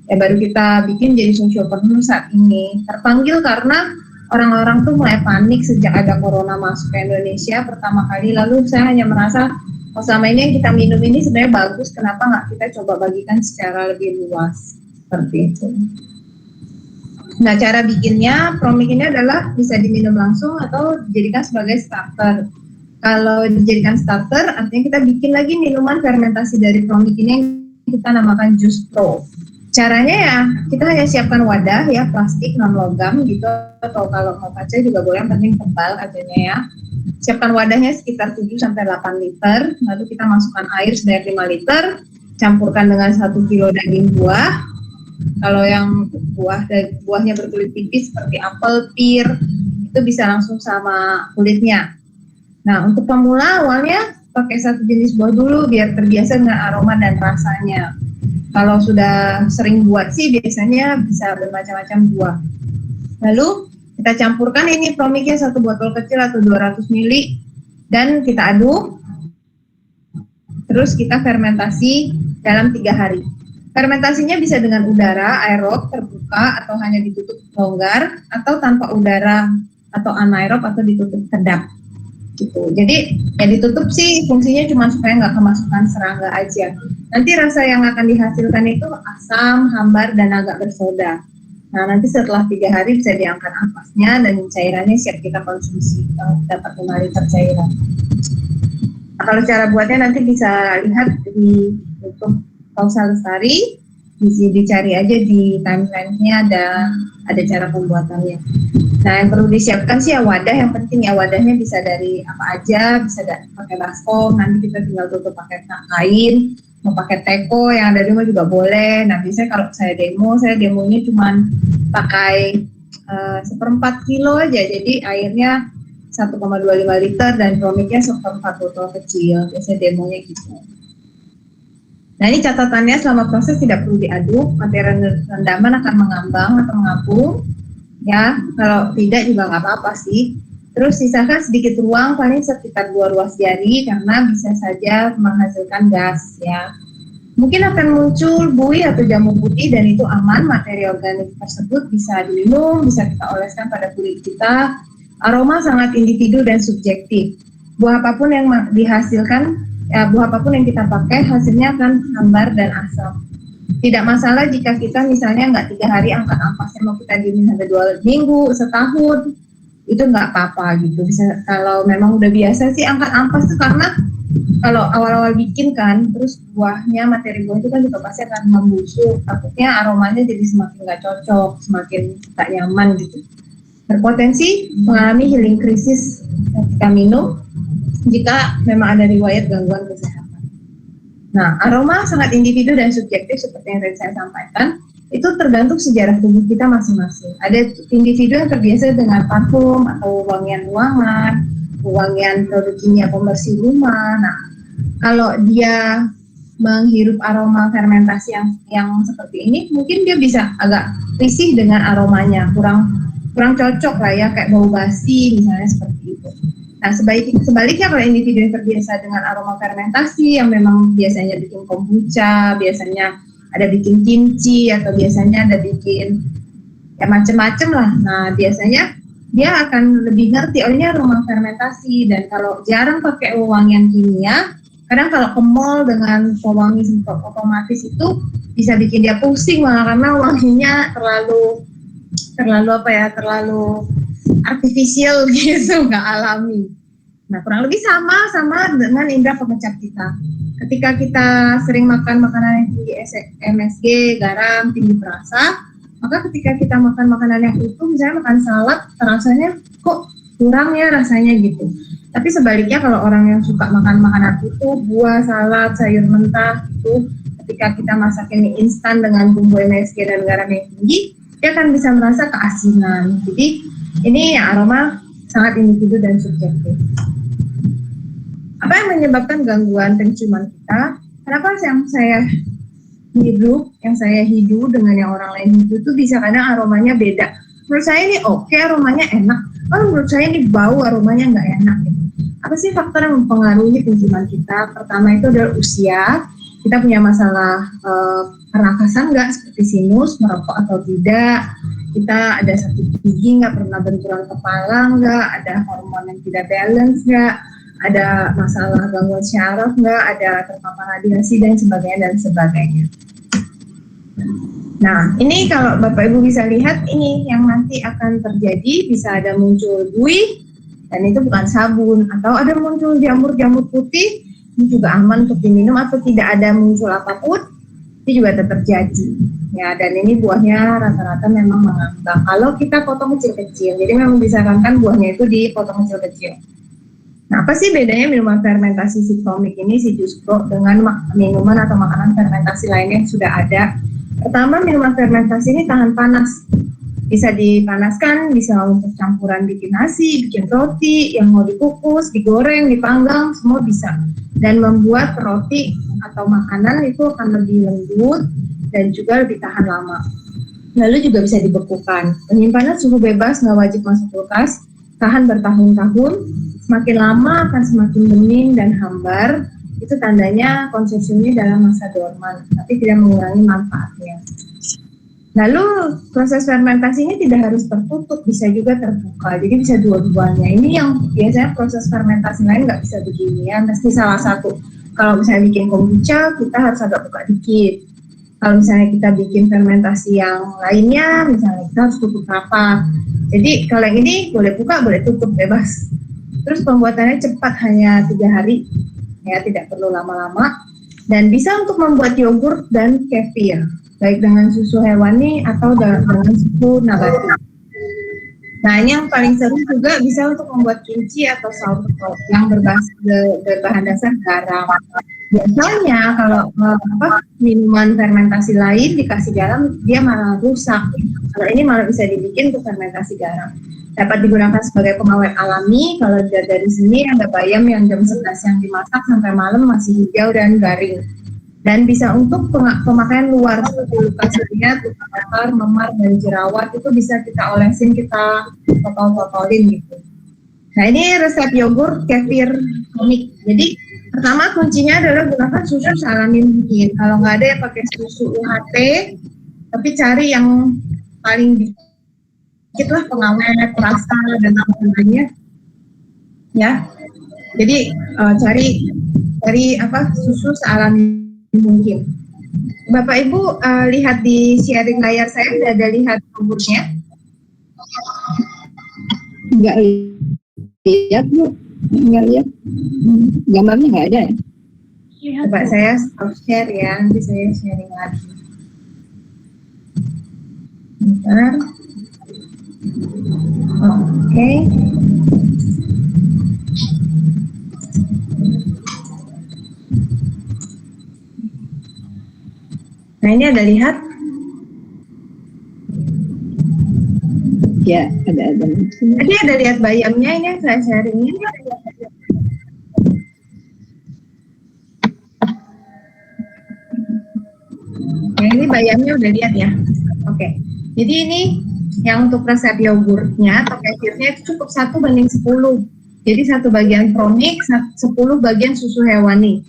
ya baru kita bikin jadi sociopreneur saat ini. Terpanggil karena orang-orang tuh mulai panik sejak ada corona masuk ke Indonesia pertama kali, lalu saya hanya merasa, oh selama ini yang kita minum ini sebenarnya bagus, kenapa nggak kita coba bagikan secara lebih luas, seperti itu. Nah, cara bikinnya, promik ini adalah bisa diminum langsung atau dijadikan sebagai starter. Kalau dijadikan starter, artinya kita bikin lagi minuman fermentasi dari promik ini yang kita namakan jus pro. Caranya ya, kita hanya siapkan wadah ya, plastik non logam gitu, atau kalau mau kaca juga boleh, yang penting tebal kacanya ya. Siapkan wadahnya sekitar 7-8 liter, lalu kita masukkan air sebanyak 5 liter, campurkan dengan 1 kilo daging buah. Kalau yang buahnya berkulit tipis seperti apel, pir, itu bisa langsung sama kulitnya. Nah, untuk pemula awalnya pakai satu jenis buah dulu biar terbiasa dengan aroma dan rasanya. Kalau sudah sering buat sih biasanya bisa bermacam-macam buah. Lalu kita campurkan ini promiknya, 1 botol kecil atau 200 ml, dan kita aduk. Terus kita fermentasi dalam 3 hari. Fermentasinya bisa dengan udara, aerob, terbuka, atau hanya ditutup longgar, atau tanpa udara, atau anaerob, atau ditutup kedap. Gitu. Jadi ya ditutup sih fungsinya cuma supaya nggak kemasukan serangga aja. Nanti rasa yang akan dihasilkan itu asam, hambar, dan agak bersoda. Nah, nanti setelah 3 hari bisa diangkat ampasnya dan cairannya siap kita konsumsi. Dapat 5 liter cairan. Nah, kalau cara buatnya nanti bisa lihat di YouTube Kausa Lestari, dicari aja di timeline-nya ada cara pembuatannya. Nah, yang perlu disiapkan sih ya wadah, yang penting ya wadahnya bisa dari apa aja, bisa pakai baskom, nanti kita tinggal tutup pakai kain, mau pakai teko yang ada di rumah juga boleh. Nah, biasanya kalau saya demonya cuma pakai 1/4 kilo aja, jadi airnya 1,25 liter dan komiknya 1/4 botol kecil, biasanya demonya gitu. Nah, ini catatannya selama proses tidak perlu diaduk, materi rendaman akan mengambang atau mengapung. Ya, kalau tidak juga nggak apa-apa sih. Terus sisakan sedikit ruang, paling sekitar 2 ruas jari karena bisa saja menghasilkan gas ya. Mungkin akan muncul buih atau jamu putih dan itu aman, materi organik tersebut bisa diminum, bisa kita oleskan pada kulit kita. Aroma sangat individu dan subjektif. Buah apapun yang dihasilkan, buah apapun yang kita pakai hasilnya akan hambar dan asam. Tidak masalah jika kita misalnya nggak 3 hari angkat ampasnya, mau kita diemin sampai 2 minggu, setahun, itu nggak apa-apa gitu. Bisa kalau memang udah biasa sih angkat ampas tuh, karena kalau awal-awal bikin kan, terus buahnya, materi buah itu kan juga pasti akan membusuk, takutnya aromanya jadi semakin nggak cocok, semakin tak nyaman gitu. Berpotensi mengalami healing krisis ketika minum jika memang ada riwayat gangguan kesehatan. Nah, aroma sangat individu dan subjektif seperti yang tadi saya sampaikan, itu tergantung sejarah tubuh kita masing-masing. Ada individu yang terbiasa dengan parfum atau wangian ruangan, wangian produk kimia pembersih rumah. Nah, kalau dia menghirup aroma fermentasi yang seperti ini, mungkin dia bisa agak risih dengan aromanya, kurang cocok lah ya, kayak bau basi misalnya seperti itu. Nah, sebaliknya kalau individu yang terbiasa dengan aroma fermentasi yang memang biasanya bikin kombucha, biasanya ada bikin kimchi, atau biasanya ada bikin ya macem-macem lah. Nah, biasanya dia akan lebih ngerti, oh ini aroma fermentasi. Dan kalau jarang pakai wewangian kimia, kadang kalau ke mall dengan pewangi otomatis itu bisa bikin dia pusing malah, karena wanginya terlalu artifisial gitu, nggak alami. Nah, kurang lebih sama dengan indera pengecap kita. Ketika kita sering makan makanan yang tinggi MSG, garam, tinggi perasa, maka ketika kita makan makanan yang utuh, misalnya makan salad, rasanya kok kurang ya rasanya gitu. Tapi sebaliknya kalau orang yang suka makan makanan utuh, buah, salad, sayur mentah itu, ketika kita masak ini instan dengan bumbu MSG dan garam yang tinggi, dia akan bisa merasa keasinan. Jadi ini ya, aroma sangat individu dan subjektif. Apa yang menyebabkan gangguan penciuman kita? Kenapa yang saya hidup dengan yang orang lain hidup itu bisa kadang aromanya beda. Menurut saya ini oke, aromanya enak. Kalau menurut saya ini bau, aromanya nggak enak. Gitu. Apa sih faktor yang mempengaruhi penciuman kita? Pertama itu adalah usia. Kita punya masalah pernafasan nggak, seperti sinus, merokok atau tidak. Kita ada sakit gigi nggak, pernah benturan kepala nggak, ada hormon yang tidak balance nggak, ada masalah gangguan syaraf nggak, ada terpapar radiasi dan sebagainya. Nah, ini kalau Bapak Ibu bisa lihat, ini yang nanti akan terjadi, bisa ada muncul buih, dan itu bukan sabun, atau ada muncul jamur-jamur putih, ini juga aman untuk diminum, atau tidak ada muncul apapun, itu juga tetap terjadi. Ya, dan ini buahnya rata-rata memang mengambang. Kalau kita potong kecil-kecil, jadi memang disarankan buahnya itu dipotong kecil-kecil. Nah, apa sih bedanya minuman fermentasi sitromik ini, si jus pro, dengan minuman atau makanan fermentasi lainnya yang sudah ada? Pertama, minuman fermentasi ini tahan panas. Bisa dipanaskan, bisa untuk campuran bikin nasi, bikin roti, yang mau dikukus, digoreng, dipanggang, semua bisa. Dan membuat roti atau makanan itu akan lebih lembut dan juga lebih tahan lama. Lalu juga bisa dibekukan. Penyimpanan suhu bebas, nggak wajib masuk kulkas, tahan bertahun-tahun. Semakin lama akan semakin bening dan hambar. Itu tandanya konsumsinya dalam masa dorman, tapi tidak mengurangi manfaatnya. Lalu proses fermentasinya tidak harus tertutup, bisa juga terbuka. Jadi bisa dua-duanya. Ini yang biasanya proses fermentasi lain nggak bisa begini ya, mesti salah satu. Kalau misalnya bikin kombucha, kita harus agak buka dikit. Kalau misalnya kita bikin fermentasi yang lainnya, misalnya kita harus tutup rapat. Jadi kalau yang ini boleh buka, boleh tutup, bebas. Terus pembuatannya cepat, hanya 3 hari, ya tidak perlu lama-lama. Dan bisa untuk membuat yogurt dan kefir, baik dengan susu hewani atau dengan susu nabati. Nah, ini yang paling seru juga bisa untuk membuat kimchi atau sauerkraut yang berbahan dasar garam. Biasanya kalau minuman fermentasi lain dikasih garam, dia malah rusak. Kalau ini malah bisa dibikin untuk fermentasi garam. Dapat digunakan sebagai pengawet alami. Kalau dari sini ada bayam yang jam 11 yang dimasak sampai malam masih hijau dan garing. Dan bisa untuk pemakaian luar seperti luka lihat, luka bakar, memar, dan jerawat itu bisa kita olesin, kita totol-totolin gitu. Nah, ini resep yogurt kefir komik. Jadi pertama kuncinya adalah gunakan susu alami mungkin. Kalau nggak ada ya pakai susu UHT, tapi cari yang paling dikit lah pengawet, rasa dan lain-lainnya. Ya, jadi cari susu alami mungkin. Bapak Ibu lihat di sharing layar saya, sudah ada lihat yogurtnya? Enggak lihat Bu, enggak lihat. Gambarnya nggak ada ya? Coba saya stop share ya, nanti saya sharing lagi. Bentar. Oke. Nah, ini ada lihat? Ya, ada. Tadi ada lihat bayamnya, ini yang saya sharing ini. Nah, ini bayamnya udah lihat ya. Oke. Jadi ini yang untuk resep yogurtnya atau kefirnya itu cukup 1:10. Jadi 1 bagian promik, 10 bagian susu hewani.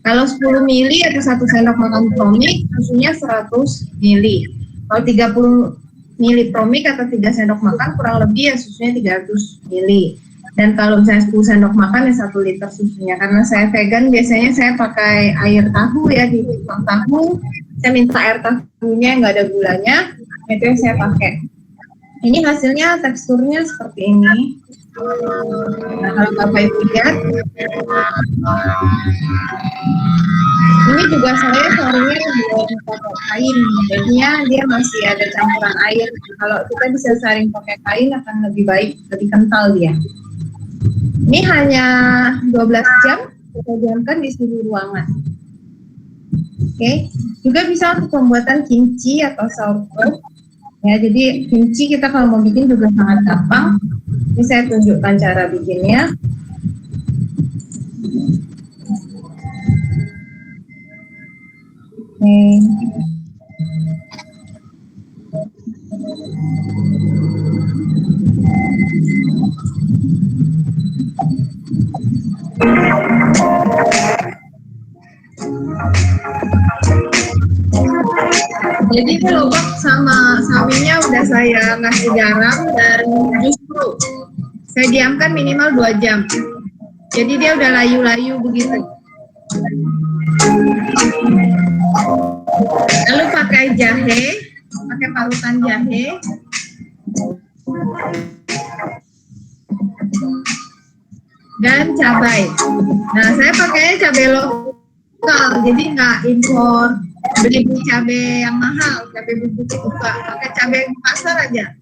Kalau 10 mili atau 1 sendok makan promik, susunya 100 mili. Kalau 30 mili promik atau 3 sendok makan, kurang lebih ya susunya 300 mili. Dan kalau misalnya 10 sendok makan ya 1 liter susunya. Karena saya vegan, biasanya saya pakai air tahu ya, di tuang tahu. Saya minta air tahunya yang nggak ada gulanya, itu yang saya pakai. Ini hasilnya teksturnya seperti ini. Nah, kalau Bapak Ibu lihat, ini juga saya saringnya belum pakai kain, jadinya dia masih ada campuran air. Kalau kita bisa saring pakai kain akan lebih baik, lebih kental dia. Ini hanya 12 jam, kita diamkan di suhu ruangan. Oke, juga bisa untuk pembuatan kimchi atau sauerkraut. Ya, jadi kimchi kita kalau mau bikin juga sangat gampang. Ini saya tunjukkan cara bikinnya. Oke. Jadi lobak sama sawinya udah saya kasih garam dan justru saya diamkan minimal 2 jam. Jadi dia udah layu-layu begitu. Lalu pakai jahe, pakai parutan jahe. Dan cabai. Nah, saya pakainya cabai lokal, jadi nggak impor. Beli cabai yang mahal, cabai bubuk itu Pak. Pakai cabai pasar aja,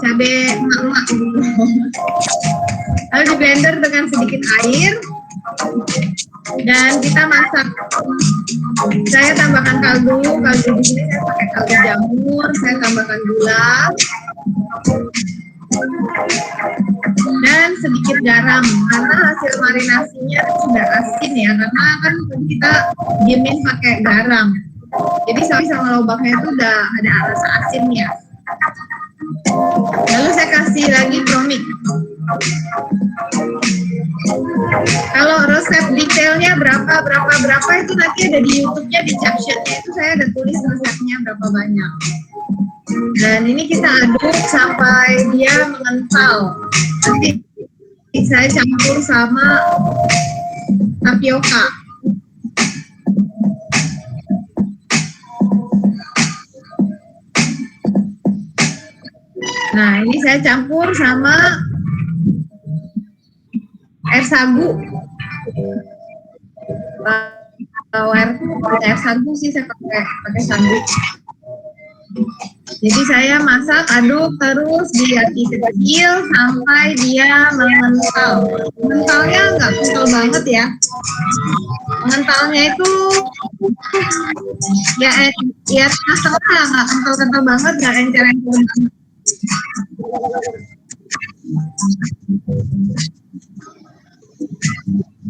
cabai emak-emak gitu. Lalu di blender dengan sedikit air dan kita masak. Saya tambahkan kaldu di sini saya pakai kaldu jamur, saya tambahkan gula dan sedikit garam karena hasil marinasinya sudah asin ya, karena kan kita diemin pakai garam. Jadi sawi sama lobaknya itu udah ada rasa asinnya. Lalu saya kasih lagi promik. Kalau resep detailnya berapa itu nanti ada di YouTube-nya, di captionnya itu saya ada tulis resepnya berapa banyak. Dan ini kita aduk sampai dia mengental. Nanti saya campur sama tapioka. Nah, ini saya campur sama air sagu. Air sagu sih saya pakai sagu. Jadi saya masak, aduk terus di api kecil sampai dia mengental. Mengentalnya nggak kental banget ya. Mengentalnya itu ya tengah-tengah lah, nggak kental-kental banget, nggak encer-encer banget.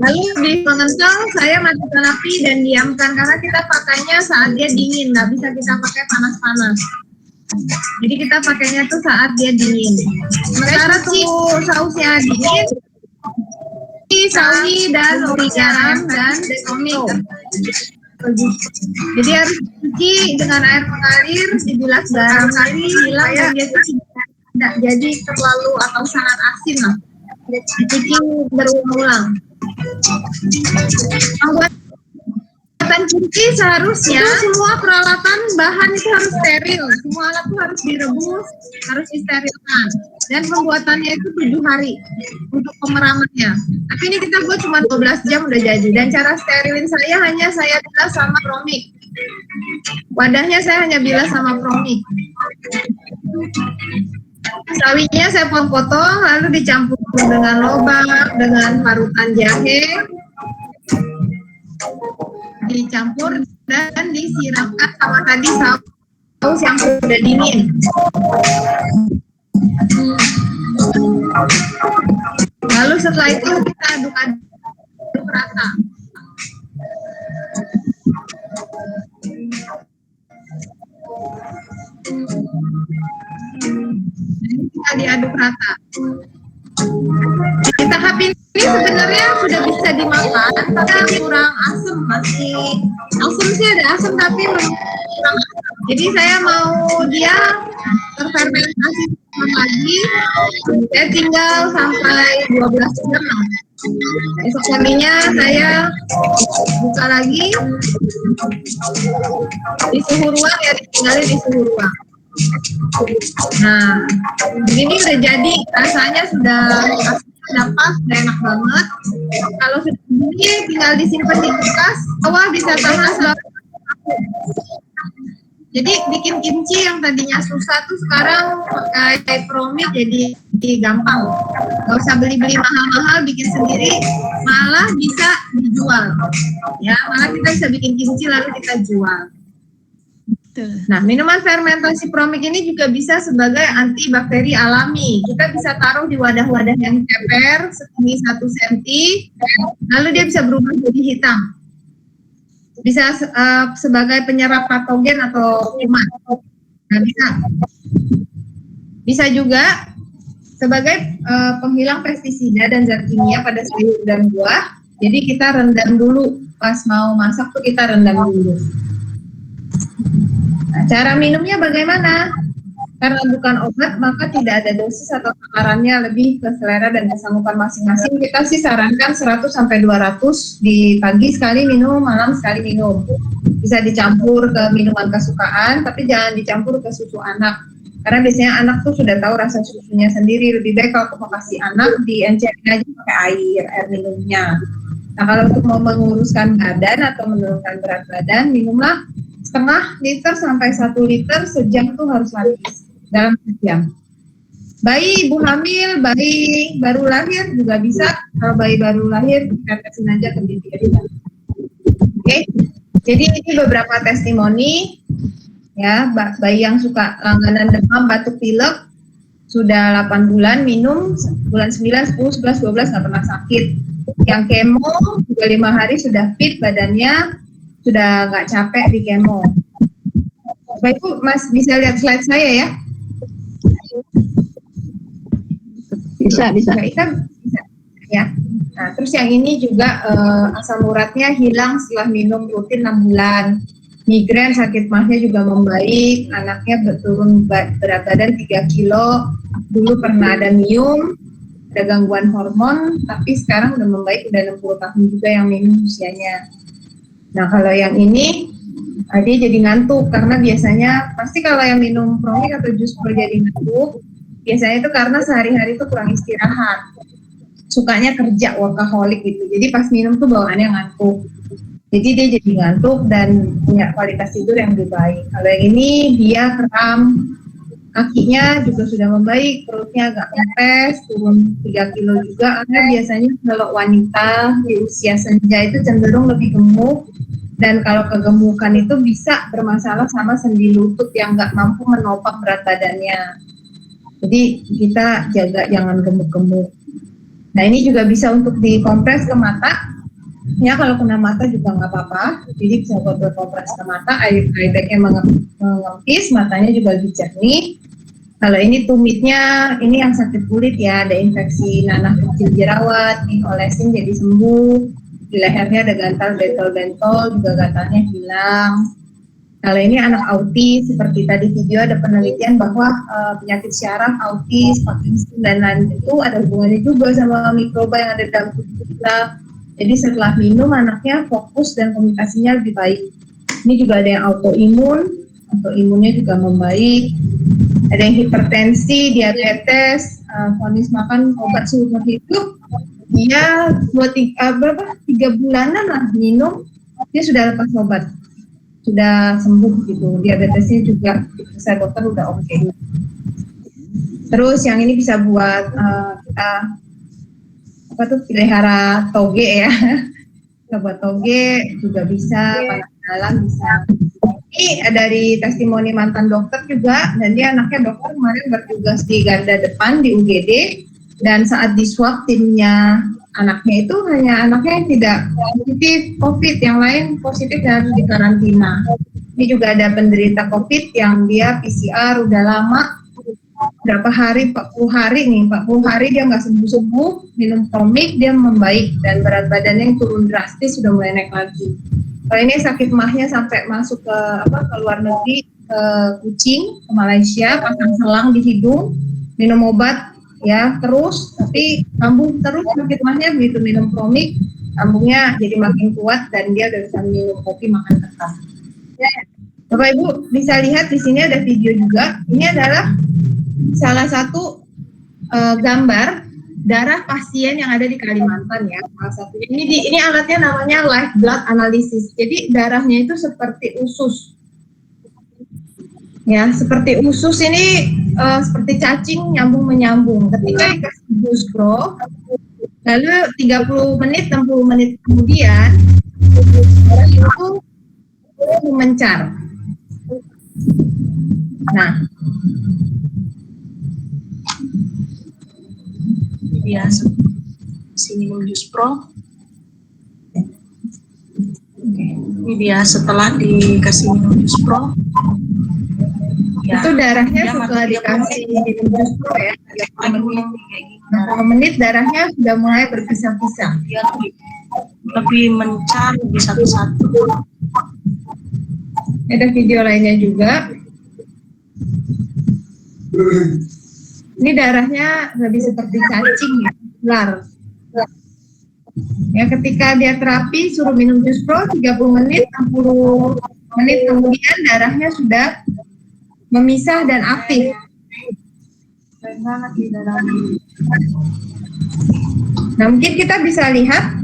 Lalu di mengental saya matikan api dan diamkan karena kita pakainya saat dia dingin, nggak bisa kita pakai panas-panas. Jadi kita pakainya tuh saat dia dingin. Sementara tunggu sausnya dingin, sawi dan garam dan komik. Jadi harus dicuci dengan air mengalir, dibilas garam kali, hilang dan dia tidak jadi terlalu atau sangat asin lah. Dicuci berulang-ulang. Pembuatan kimchi seharusnya semua peralatan bahan itu harus steril, semua alat itu harus direbus, harus disterilkan, dan pembuatannya itu 7 hari untuk pemeramannya. Tapi ini kita buat cuma 12 jam udah jadi, dan cara sterilin saya bilas sama Promik. Wadahnya saya hanya bilas sama Promik. Sawinya saya potong, lalu dicampur dengan lobak, dengan parutan jahe, dicampur dan disiramkan sama tadi saus yang sudah dingin. Lalu setelah itu kita aduk-aduk rata. Ini kita diaduk rata. Di tahap ini sebenarnya sudah bisa dimakan, tapi kurang asam, masih asam sih ada asam tapi kurang asam. Jadi saya mau dia terfermentasi lagi, saya tinggal sampai 12 jam. Esok paginya saya buka lagi di suhu ruang, ya ditinggalin di suhu ruang. Nah, ini udah jadi, rasanya sudah pas, udah enak banget. Kalau sudah begini, tinggal disimpan di kulkas, awal bisa tahan selama 1 tahun. Jadi bikin kimchi yang tadinya susah tuh sekarang pakai Promik jadi gampang. Gak usah beli-beli mahal-mahal, bikin sendiri, malah bisa dijual. Ya, malah kita bisa bikin kimchi lalu kita jual. Nah, minuman fermentasi Promik ini juga bisa sebagai antibakteri alami. Kita bisa taruh di wadah-wadah yang ceper setinggi 1 cm, lalu dia bisa berubah jadi hitam. Bisa sebagai penyerap patogen atau kuman. Nah, bisa juga sebagai penghilang pestisida dan zat kimia pada sayur dan buah. Jadi kita rendam dulu, pas mau masak tuh kita rendam dulu. Nah, cara minumnya bagaimana? Karena bukan obat, maka tidak ada dosis atau takarannya, lebih ke selera dan kesanggupan masing-masing. Kita sih sarankan 100 sampai 200 di pagi sekali minum, malam sekali minum. Bisa dicampur ke minuman kesukaan, tapi jangan dicampur ke susu anak. Karena biasanya anak tuh sudah tahu rasa susunya sendiri. Lebih baik kalau mau kasih anak, diencerin aja pakai air minumnya. Nah, kalau untuk mau menguruskan badan atau menurunkan berat badan, minumlah setengah liter sampai 1 liter sejam tuh harus habis dalam sejam. Bayi ibu hamil, bayi baru lahir juga bisa. Kalau bayi baru lahir tetesin aja ke bibir. Oke. Jadi ini beberapa testimoni ya, bayi yang suka langganan demam, batuk, pilek sudah 8 bulan minum, bulan 9, 10, 11, 12 nggak pernah sakit. Yang kemo juga 5 hari sudah fit badannya, sudah nggak capek di kemo. Bapak Ibu Mas bisa lihat slide saya ya? Bisa ya. Nah, terus yang ini juga asam uratnya hilang setelah minum rutin 6 bulan. Migrain, sakit mahnya juga membaik, anaknya turun berat badan 3 kilo. Dulu pernah ada miom, ada gangguan hormon, tapi sekarang udah membaik, udah 60 tahun juga yang minum usianya. Nah, kalau yang ini dia jadi ngantuk, karena biasanya pasti kalau yang minum Promik atau jus jadi ngantuk, biasanya itu karena sehari-hari itu kurang istirahat, sukanya kerja, workaholic gitu. Jadi pas minum tuh bawaannya ngantuk. Jadi dia jadi ngantuk dan punya kualitas tidur yang lebih baik. Kalau yang ini dia kram, kakinya juga sudah membaik, perutnya agak kempes, turun 3 kilo juga. Karena biasanya kalau wanita di usia senja itu cenderung lebih gemuk, dan kalau kegemukan itu bisa bermasalah sama sendi lutut yang nggak mampu menopang berat badannya. Jadi kita jaga jangan gemuk-gemuk. Nah ini juga bisa untuk dikompres ke mata. Ya kalau kena mata juga nggak apa-apa. Jadi bisa buat berkompres ke mata, air bagnya mengempis, matanya juga lebih jernih. Kalau ini tumitnya, ini yang sakit kulit ya, ada infeksi nanah kecil jerawat, diolesin jadi sembuh. Di lehernya ada gantal bentol-bentol, juga gantalnya hilang. Kalau ini anak autis, seperti tadi video ada penelitian bahwa penyakit syaraf, autis, Parkinson dan lain itu ada hubungannya juga sama mikroba yang ada dalam tubuh kita. Jadi setelah minum anaknya fokus dan komunikasinya lebih baik. Ini juga ada yang autoimunnya juga membaik. Ada yang hipertensi, diabetes, vonis makan obat seumur hidup. Dia 3 bulanan lah minum, dia sudah lepas obat, sudah sembuh gitu. Diabetesnya juga saya dokter udah oke. Terus yang ini bisa buat kita pelihara toge ya. Kita buat toge juga bisa, panas dalam bisa. Ini dari testimoni mantan dokter juga, dan dia anaknya dokter kemarin bertugas di garda depan di UGD, dan saat di swab timnya anaknya itu hanya anaknya yang tidak positif COVID, yang lain positif dan harus dikarantina. Ini juga ada penderita COVID yang dia PCR udah lama, berapa hari, 40 hari dia nggak sembuh-sembuh, minum komik dia membaik dan berat badannya yang turun drastis sudah mulai naik lagi. Kalau ini sakit mahnya sampai masuk ke luar negeri, ke Kucing, ke Malaysia, pasang selang di hidung, minum obat ya terus, tapi kambuh terus sakit mahnya. Begitu minum komik, lambungnya jadi makin kuat dan dia udah bisa minum kopi, makan ketan. Bapak Ibu bisa lihat di sini ada video juga. Ini adalah salah satu gambar darah pasien yang ada di Kalimantan ya. Salah satunya ini alatnya namanya live blood analysis. Jadi darahnya itu seperti usus. Ya, seperti usus ini seperti cacing nyambung menyambung. Ketika dikasih buspro, lalu 30 menit, 60 menit kemudian darah itu mencar. Nah, biasa sini jus pro. Ini dia setelah dikasih minum jus pro ya, itu darahnya setelah dikasih minum jus pro ya 30 menit darahnya sudah mulai berpisah-pisah, dia lebih mencar lebih satu-satu. Ada video lainnya juga. Ini darahnya lebih seperti cacing ya, ular. Ya, ketika dia terapi suruh minum jus pro 30 menit, 60 menit kemudian darahnya sudah memisah dan aktif. Nah, mungkin kita bisa lihat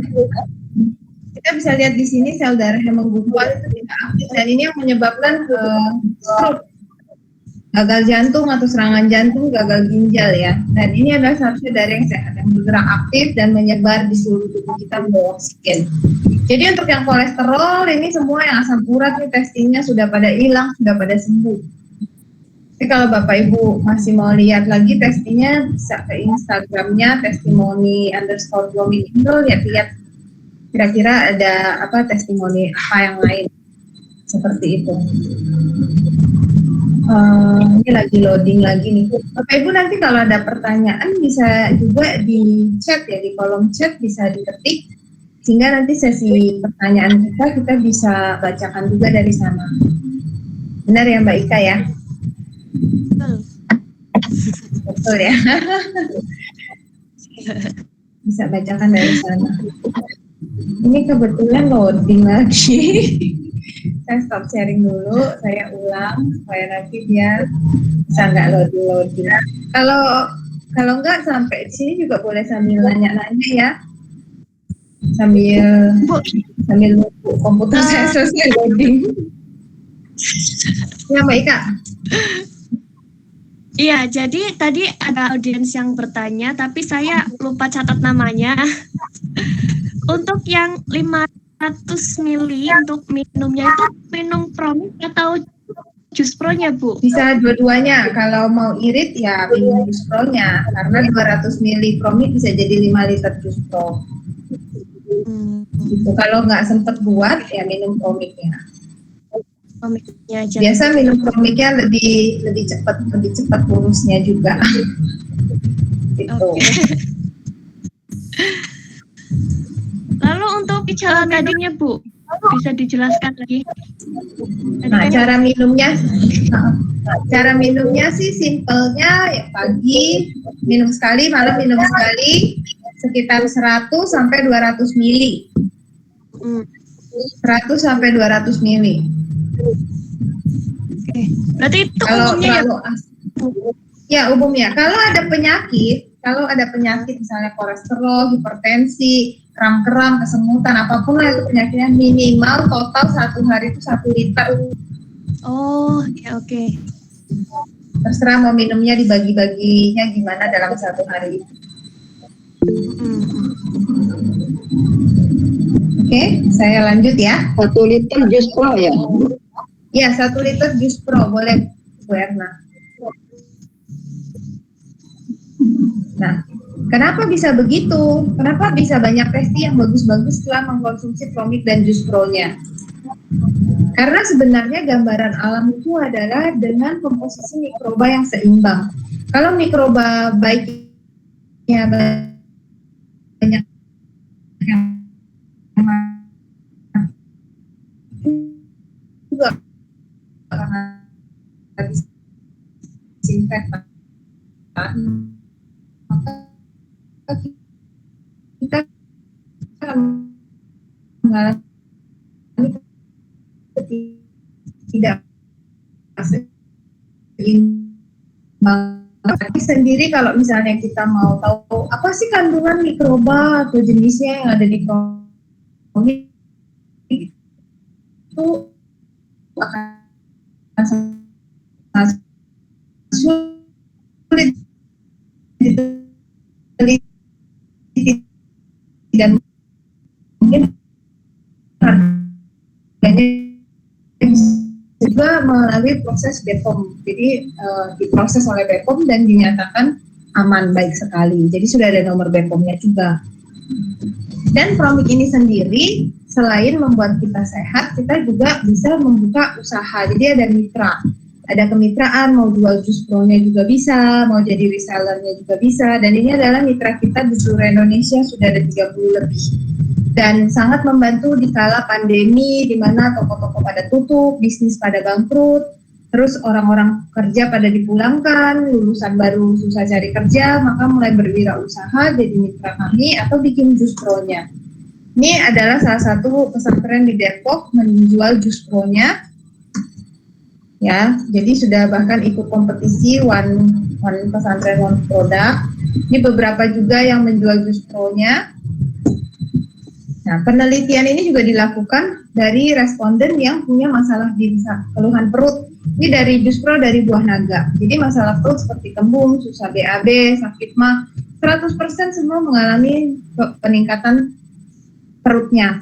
di sini sel darah yang menggumpal itu tidak aktif, dan ini yang menyebabkan stroke, gagal jantung atau serangan jantung, gagal ginjal ya. Dan ini adalah seharusnya darah yang sehat, yang bergerak aktif dan menyebar di seluruh tubuh kita membawa oksigen. Jadi untuk yang kolesterol ini semua yang asam urat nih testingnya sudah pada hilang, sudah pada sembuh. Tapi kalau Bapak Ibu masih mau lihat lagi testingnya, bisa ke Instagramnya testimoni_blooming, lihat-lihat kira-kira ada testimoni apa yang lain seperti itu. Ini lagi loading lagi nih. Bapak Ibu nanti kalau ada pertanyaan bisa juga di chat ya, di kolom chat bisa diketik, sehingga nanti sesi pertanyaan kita bisa bacakan juga dari sana. Benar ya Mbak Ika ya? Betul ya. Bisa bacakan dari sana. Ini kebetulan loading lagi. Saya stop sharing dulu, saya ulang supaya nanti dia bisa nggak loading. Kalau nggak sampai di sini juga boleh sambil nanya-nanya ya, sambil nunggu komputer saya selesai loading. Ya Mbak Ika. Iya, jadi tadi ada audiens yang bertanya, tapi saya lupa catat namanya. Untuk yang 500 mili untuk minumnya itu minum promik atau jus pro-nya, Bu? Bisa dua-duanya. Kalau mau irit ya minum jus pro-nya. Karena 200 ml promik bisa jadi 5 liter jus pro. Gitu. Kalau nggak sempet buat ya minum promiknya. Promiknya aja. Biasa minum promiknya lebih cepat kurusnya juga. Gitu. Okay. Lalu untuk tadinya, Bu, bisa dijelaskan lagi? Nah, cara minumnya sih simpelnya ya pagi minum sekali, malam minum sekali, sekitar 100 sampai 200 mili. 100 sampai 200 mili. Oke. Berarti itu kalau umumnya ya umumnya. Kalau ada penyakit misalnya kolesterol, hipertensi, kram-kram, kesemutan, apapun lah itu penyakitnya, minimal total 1 hari itu 1 liter. Oh, ya oke. Terserah mau minumnya dibagi-baginya gimana dalam 1 hari itu. Oke, saya lanjut ya. 1 liter jus pro ya? Ya, 1 liter jus pro, boleh Bu Erna. Nah, kenapa bisa begitu? Kenapa bisa banyak testi yang bagus-bagus setelah mengkonsumsi promik dan jus pro-nya? Karena sebenarnya gambaran alam itu adalah dengan komposisi mikroba yang seimbang. Kalau mikroba baiknya banyak juga disinfektan, maka kita mengalami tidak seimbang. Sendiri kalau misalnya kita mau tahu apa sih kandungan mikroba atau jenisnya yang ada di promik, itu akan sangat sulit diteliti dan mungkin harganya juga melalui proses BPOM. Jadi diproses oleh BPOM dan dinyatakan aman baik sekali. Jadi sudah ada nomor BPOM-nya juga. Dan promik ini sendiri selain membuat kita sehat, kita juga bisa membuka usaha. Jadi ada mitra, ada kemitraan, mau jual jus pro-nya juga bisa, mau jadi resellernya juga bisa. Dan ini adalah mitra kita di seluruh Indonesia, sudah ada 30 lebih. Dan sangat membantu di kala pandemi, di mana toko-toko pada tutup, bisnis pada bangkrut, terus orang-orang kerja pada dipulangkan, lulusan baru susah cari kerja, maka mulai berwirausaha jadi mitra kami atau bikin jus pro-nya. Ini adalah salah satu pesantren di Depok menjual jus pro-nya. Ya, jadi sudah bahkan ikut kompetisi one pesantren one product. Ini beberapa juga yang menjual jus pro-nya. Nah, penelitian ini juga dilakukan dari responden yang punya masalah di keluhan perut. Ini dari jus pro dari buah naga. Jadi masalah perut seperti kembung, susah BAB, sakit mah, 100% semua mengalami peningkatan perutnya,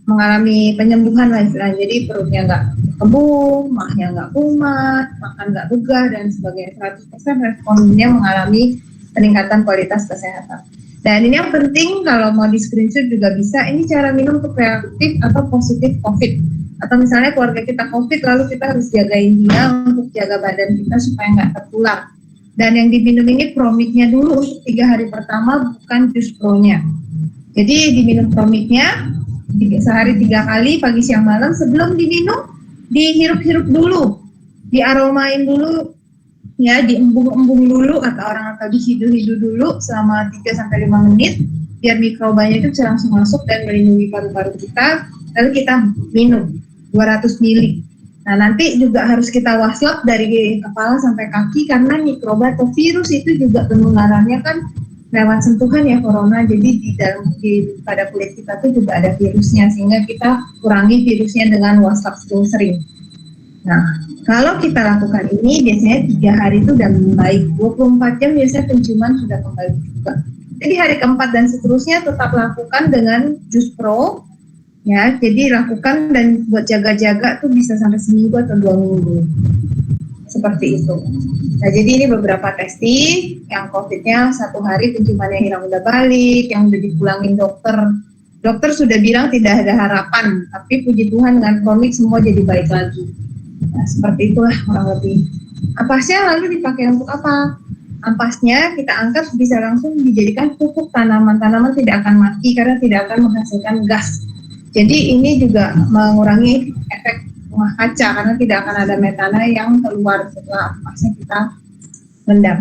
mengalami penyembuhan lah istilahnya. Jadi perutnya nggak kembung, mahnya nggak kumat, makan nggak begah dan sebagainya. 100% respondennya mengalami peningkatan kualitas kesehatan. Dan ini yang penting kalau mau di screenshot juga bisa. Ini cara minum untuk reaktif atau positif COVID. Atau misalnya keluarga kita COVID lalu kita harus jagain dia untuk jaga badan kita supaya nggak tertular. Dan yang diminum ini promiknya dulu untuk 3 hari pertama, bukan jus pro-nya. Jadi diminum promiknya sehari 3 kali, pagi siang malam. Sebelum diminum dihirup-hirup dulu, diaromain dulu, ya diembung-embung dulu atau dihidu-hidu dulu selama 3-5 menit biar mikrobanya itu bisa langsung masuk dan melindungi paru-paru kita. Lalu kita minum 200 ml. Nah, nanti juga harus kita waslap dari kepala sampai kaki karena mikroba atau virus itu juga penularannya kan lewat sentuhan ya corona. Jadi pada kulit kita tuh juga ada virusnya, sehingga kita kurangi virusnya dengan waslap sering-sering. Nah, kalau kita lakukan ini biasanya 3 hari itu udah membaik, 24 jam biasanya penciuman sudah kembali juga. Jadi hari keempat dan seterusnya tetap lakukan dengan jus pro, ya. Jadi lakukan dan buat jaga-jaga tuh bisa sampai seminggu atau 2 minggu, seperti itu. Nah, jadi ini beberapa testing yang COVID-nya 1 hari penciumannya hilang udah balik, yang udah dipulangin dokter sudah bilang tidak ada harapan, tapi puji Tuhan dengan kronik semua jadi baik lagi. Nah, seperti itulah kurang lebih. Ampasnya lalu dipakai untuk apa? Ampasnya kita angkat bisa langsung dijadikan pupuk tanaman. Tanaman tidak akan mati karena tidak akan menghasilkan gas. Jadi ini juga mengurangi efek rumah kaca karena tidak akan ada metana yang keluar setelah ampasnya kita rendam.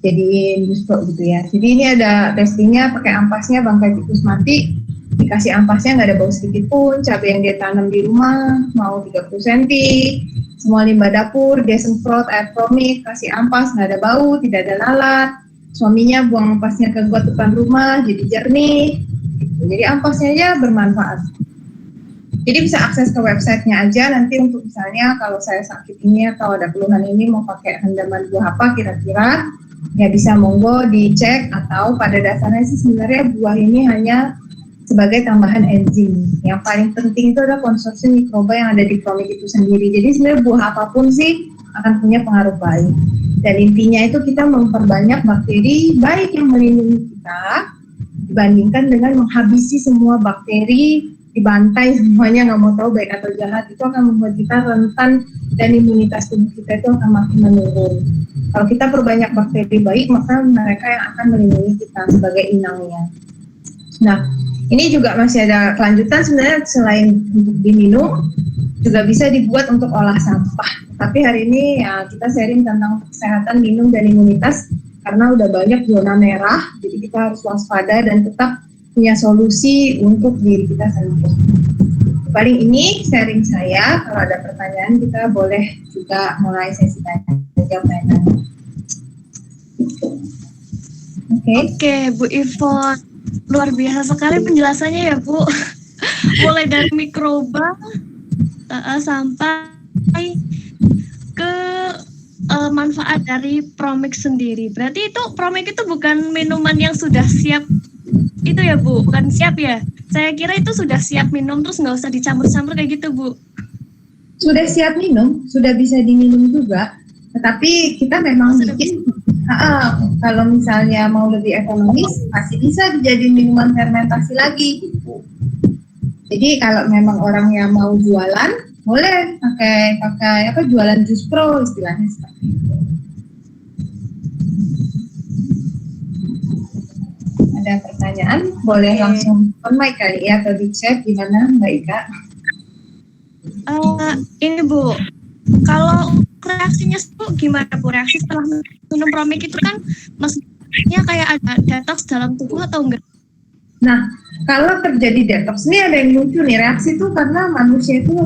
Jadi justru gitu ya. Jadi ini ada testingnya pakai ampasnya bangkai tikus mati. Dikasih ampasnya nggak ada bau sedikit pun, cabai yang dia tanam di rumah mau 30 cm, semua limbah dapur dia semprot air promik, kasih ampas nggak ada bau, tidak ada lalat, suaminya buang ampasnya ke got depan rumah jadi jernih, jadi ampasnya aja bermanfaat. Jadi bisa akses ke websitenya aja nanti untuk misalnya kalau saya sakit ini atau ada keluhan ini mau pakai rendaman buah apa kira-kira, ya bisa monggo dicek atau pada dasarnya sih sebenarnya buah ini hanya sebagai tambahan enzim. Yang paling penting itu adalah konsumsi mikroba yang ada di promik itu sendiri. Jadi sebenarnya buah apapun sih akan punya pengaruh baik. Dan intinya itu kita memperbanyak bakteri baik yang melindungi kita dibandingkan dengan menghabisi semua bakteri, dibantai semuanya nggak mau tahu baik atau jahat. Itu akan membuat kita rentan dan imunitas tubuh kita itu akan makin menurun. Kalau kita perbanyak bakteri baik, maka mereka yang akan melindungi kita sebagai inangnya. Nah, ini juga masih ada kelanjutan sebenarnya selain untuk diminum, juga bisa dibuat untuk olah sampah. Tapi hari ini ya kita sharing tentang kesehatan minum dan imunitas karena udah banyak zona merah, jadi kita harus waspada dan tetap punya solusi untuk diri kita sendiri. Paling ini sharing saya, kalau ada pertanyaan kita boleh juga mulai sesi tanya-jawab. Oke, Bu Ivon. Luar biasa sekali penjelasannya ya Bu. Mulai dari mikroba sampai ke manfaat dari promik sendiri. Berarti itu promik itu bukan minuman yang sudah siap itu ya Bu, bukan siap ya? Saya kira itu sudah siap minum terus nggak usah dicampur-campur kayak gitu Bu. Sudah siap minum, sudah bisa diminum juga. Tetapi kita memang bikin kalau misalnya mau lebih ekonomis masih bisa dijadiin minuman fermentasi lagi gitu. Jadi kalau memang orang yang mau jualan boleh pakai apa jualan jus pro istilahnya seperti itu. Ada pertanyaan boleh langsung on mic kali ya atau di chat gimana Mbak Ika? Ini Bu, kalau reaksinya Bu gimana Bu? Reaksi setelah minum promik itu kan maksudnya kayak ada detox dalam tubuh atau enggak? Nah, kalau terjadi detox, ini ada yang lucu nih, reaksi itu karena manusia itu,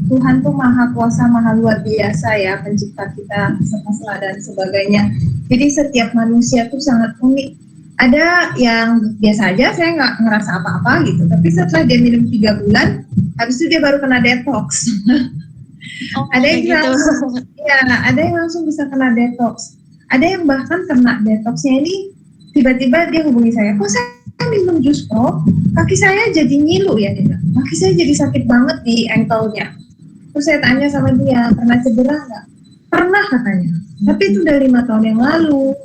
Tuhan tuh maha kuasa, maha luar biasa ya, pencipta kita, semesta dan sebagainya. Jadi setiap manusia tuh sangat unik. Ada yang biasa aja, saya nggak ngerasa apa-apa gitu, tapi setelah dia minum 3 bulan, habis itu dia baru kena detox. Ada yang langsung, ya, ada yang langsung bisa kena detox. Ada yang bahkan kena detoxnya ini tiba-tiba dia hubungi saya, kok saya minum jus pro, kaki saya jadi ngilu ya, dia. Kaki saya jadi sakit banget di ankle-nya. Terus saya tanya sama dia, pernah cedera nggak? Pernah katanya, tapi itu udah 5 tahun yang lalu.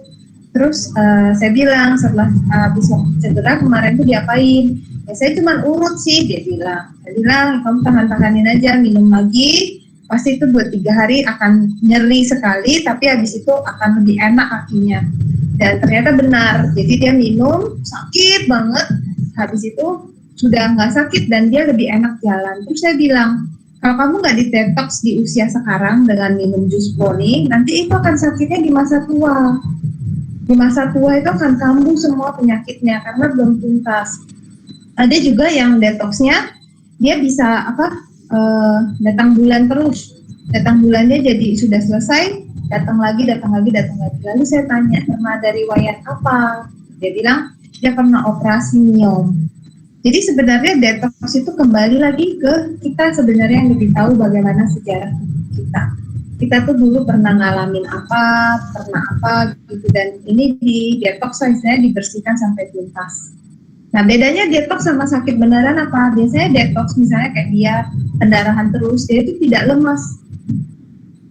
Terus saya bilang setelah habis cedera kemarin tuh diapain? Ya saya cuma urut sih, dia bilang. Saya bilang kamu tahan-tahanin aja, minum lagi. Pasti itu buat 3 hari akan nyeri sekali, tapi habis itu akan lebih enak kakinya. Dan ternyata benar, jadi dia minum sakit banget, habis itu sudah nggak sakit dan dia lebih enak jalan. Terus saya bilang, kalau kamu nggak di-detox di usia sekarang dengan minum jus poni, nanti itu akan sakitnya di masa tua. Di masa tua itu akan kambuh semua penyakitnya karena belum tuntas. Ada juga yang detoxnya, dia bisa datang bulan terus. Datang bulannya jadi sudah selesai, datang lagi. Lalu saya tanya, pernah ada riwayat apa? Dia bilang, dia pernah operasi myom. Jadi sebenarnya detox itu kembali lagi ke kita sebenarnya yang lebih tahu bagaimana sejarah Kita tuh dulu pernah ngalamin apa gitu, dan ini di detox biasanya dibersihkan sampai tuntas. Nah, bedanya detox sama sakit beneran apa? Biasanya detox misalnya kayak dia pendarahan terus, dia itu tidak lemas,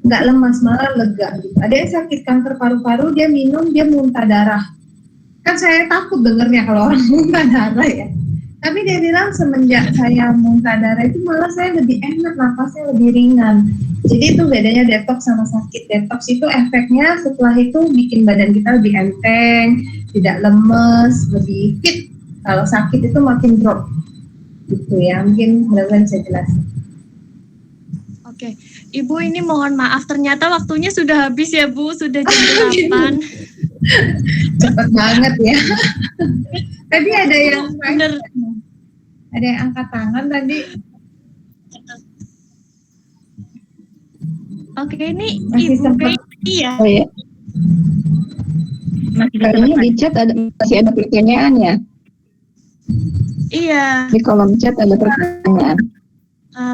nggak lemas, malah lega gitu. Ada yang sakit kanker paru-paru, dia minum, dia muntah darah. Kan saya takut dengernya kalau orang muntah darah ya. Tapi dia bilang semenjak saya muntah darah itu malah saya lebih enak, nafasnya lebih ringan. Jadi itu bedanya detox sama sakit. Detox itu efeknya setelah itu bikin badan kita lebih enteng, tidak lemes, lebih fit. Kalau sakit itu makin drop. Gitu ya, mungkin mudah-mudahan saya jelasin. Oke, Ibu ini mohon maaf, ternyata waktunya sudah habis ya Bu, sudah jam 8. Cepet banget ya. Tadi ada yang bener. Ada yang angkat tangan tadi. Oke, ini Masih Ibu sempat. Peggy ya. Oh ya. Kayaknya di chat masih ada pertanyaan ya. Iya. Di kolom chat ada pertanyaan.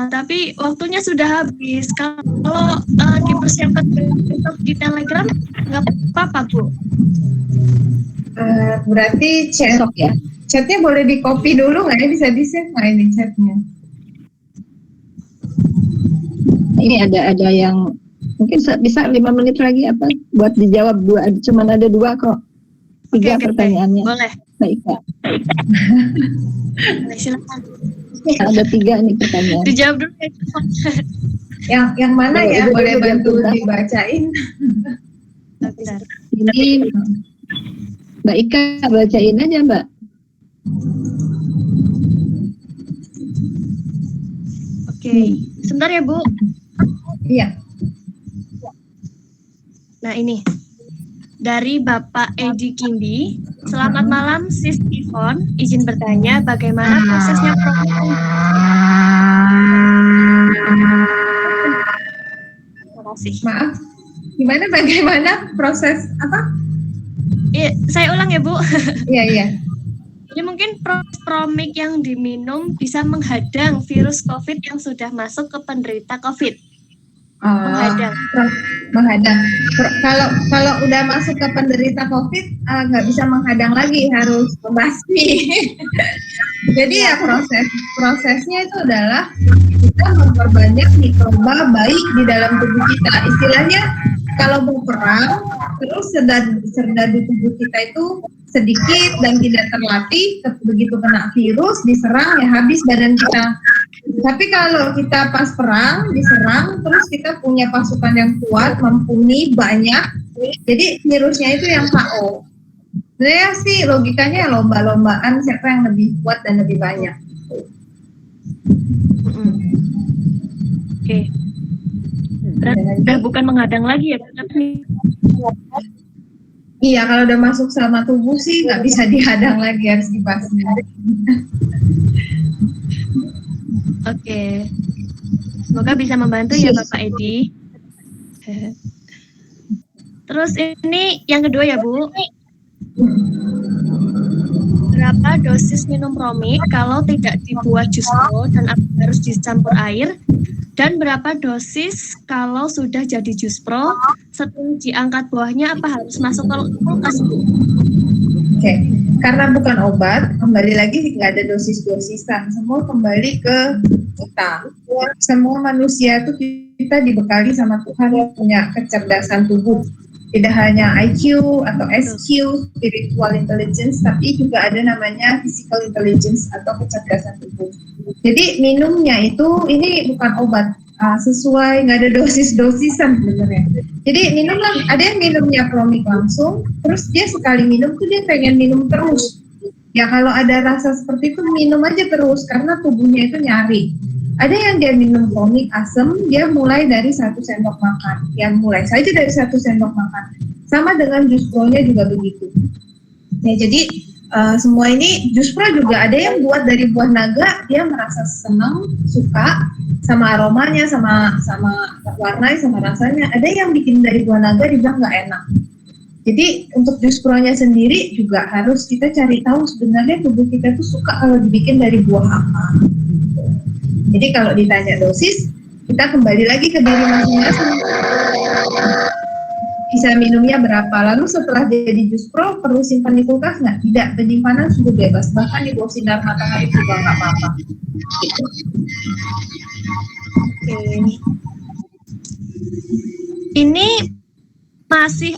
Tapi waktunya sudah habis. Kalau dipersiapkan untuk di Telegram, nggak apa-apa Bu. Berarti chat. Besok ya. Chatnya boleh di copy dulu nggak ya? Bisa di-save nggak ini chatnya? Ini ada yang mungkin bisa 5 menit lagi apa buat dijawab dua. Cuman ada 2 kok. 3 Oke. pertanyaannya. Boleh. Baik Kak. Silakan. Ada 3 nih pertanyaan. Dijawab dulu ya. Yang mana ya? Ibu Boleh dulu bantu yang dibacain? Bentar. Ini Mbak Ika bacain aja Mbak. Oke, sebentar ya Bu. Iya. Nah ini dari Bapak Edi Kindi. Selamat malam Sis Yvonne. Izin bertanya bagaimana prosesnya Terima kasih. Maaf. Bagaimana proses apa? Iya, saya ulang ya Bu. Iya. Jadi mungkin promik yang diminum bisa menghadang virus COVID yang sudah masuk ke penderita COVID. Menghadang. Kalau udah masuk ke penderita COVID, nggak bisa menghadang lagi, harus membasmi. Jadi ya prosesnya itu adalah kita memperbanyak mikroba baik di dalam tubuh kita. Istilahnya kalau mau perang, terus serda di tubuh kita itu sedikit dan tidak terlatih, begitu kena virus diserang ya habis badan kita. Tapi kalau kita pas perang diserang, terus kita punya pasukan yang kuat, mumpuni, banyak, jadi virusnya itu yang KO. Sebenarnya sih logikanya lomba-lombaan siapa yang lebih kuat dan lebih banyak. Oke. Udah bukan menghadang lagi ya, tapi iya, kalau udah masuk sama tubuh sih nggak bisa dihadang lagi, harus dibasmi. Oke. Semoga bisa membantu ya Bapak Edi. Terus ini yang kedua ya Bu. Berapa dosis minum promik kalau tidak dibuat jus pro dan harus dicampur air? Dan berapa dosis kalau sudah jadi jus pro, setelah diangkat buahnya apa harus masuk ke kulkas? Oke, karena bukan obat, kembali lagi nggak ada dosis-dosisan, semua kembali ke kita. Semua manusia itu kita dibekali sama Tuhan yang punya kecerdasan tubuh. Tidak hanya IQ atau SQ, spiritual intelligence, tapi juga ada namanya physical intelligence atau kecerdasan tubuh. Jadi minumnya itu ini bukan obat, sesuai, nggak ada dosis-dosisan sebenarnya. Jadi minumlah, ada yang minumnya promik langsung, terus dia sekali minum tuh dia pengen minum terus. Ya kalau ada rasa seperti itu minum aja terus karena tubuhnya itu nyari. Ada yang dia minum promik asam, dia mulai dari 1 sendok makan. Yang mulai saja dari 1 sendok makan. Sama dengan jus pro-nya juga begitu. Ya jadi semua ini jus pro juga ada yang buat dari buah naga, dia merasa senang, suka sama aromanya, sama warnanya, sama rasanya. Ada yang bikin dari buah naga dibilang nggak enak. Jadi untuk jus pro-nya sendiri juga harus kita cari tahu sebenarnya tubuh kita tuh suka kalau dibikin dari buah apa. Jadi kalau ditanya dosis, kita kembali lagi ke diri masing-masing. Bisa minumnya berapa? Lalu setelah jadi jus pro perlu simpan di kulkas nggak? Tidak, penyimpanan sudah bebas. Bahkan di bawah sinar matahari juga nggak apa-apa. Gitu. Oke. Ini masih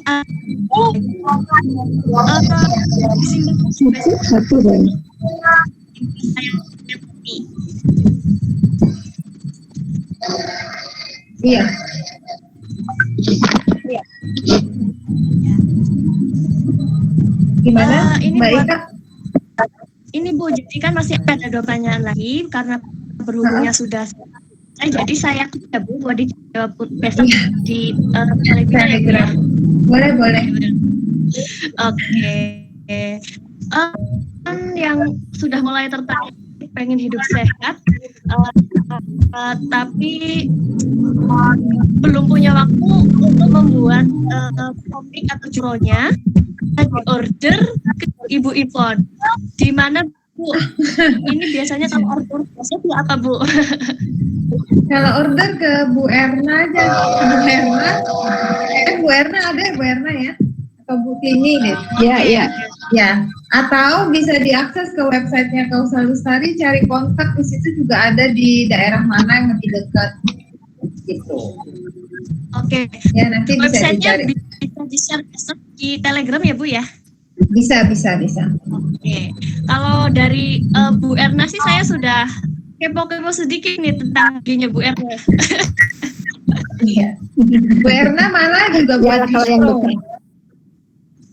Satu dan Iya. Gimana, ini Mbak buat- Ika? Ini Bu, jadi kan masih ada 2 pertanyaan lagi karena berhubungnya sudah selesai. Jadi saya ya Bu, buat dijawab besok di Telegram ya Bu ya. Boleh. Oke. Kan yang sudah mulai tertarik pengen hidup sehat, tapi belum punya waktu untuk membuat komik atau judulnya, di order ke Ibu Ivon. Di mana Bu? Ini biasanya kalau order biasa Bu apa Bu? Kalau order ke Bu Erna aja. Bu Erna. Bu Erna ada ya, Bu Erna ya? Atau Bu Tini deh. iya. Ya, atau bisa diakses ke websitenya Kausa Lestari, cari kontak di situ juga ada di daerah mana yang lebih dekat, gitu. Oke. Ya nanti bisa Websitenya dicari. bisa di-share besok di Telegram ya Bu ya? Bisa. Oke. Kalau dari Bu Erna sih saya sudah kepo-kepo sedikit nih tentang IG-nya Bu Erna. Iya. Bu Erna malah juga buat kalau yang jus pro. dekat.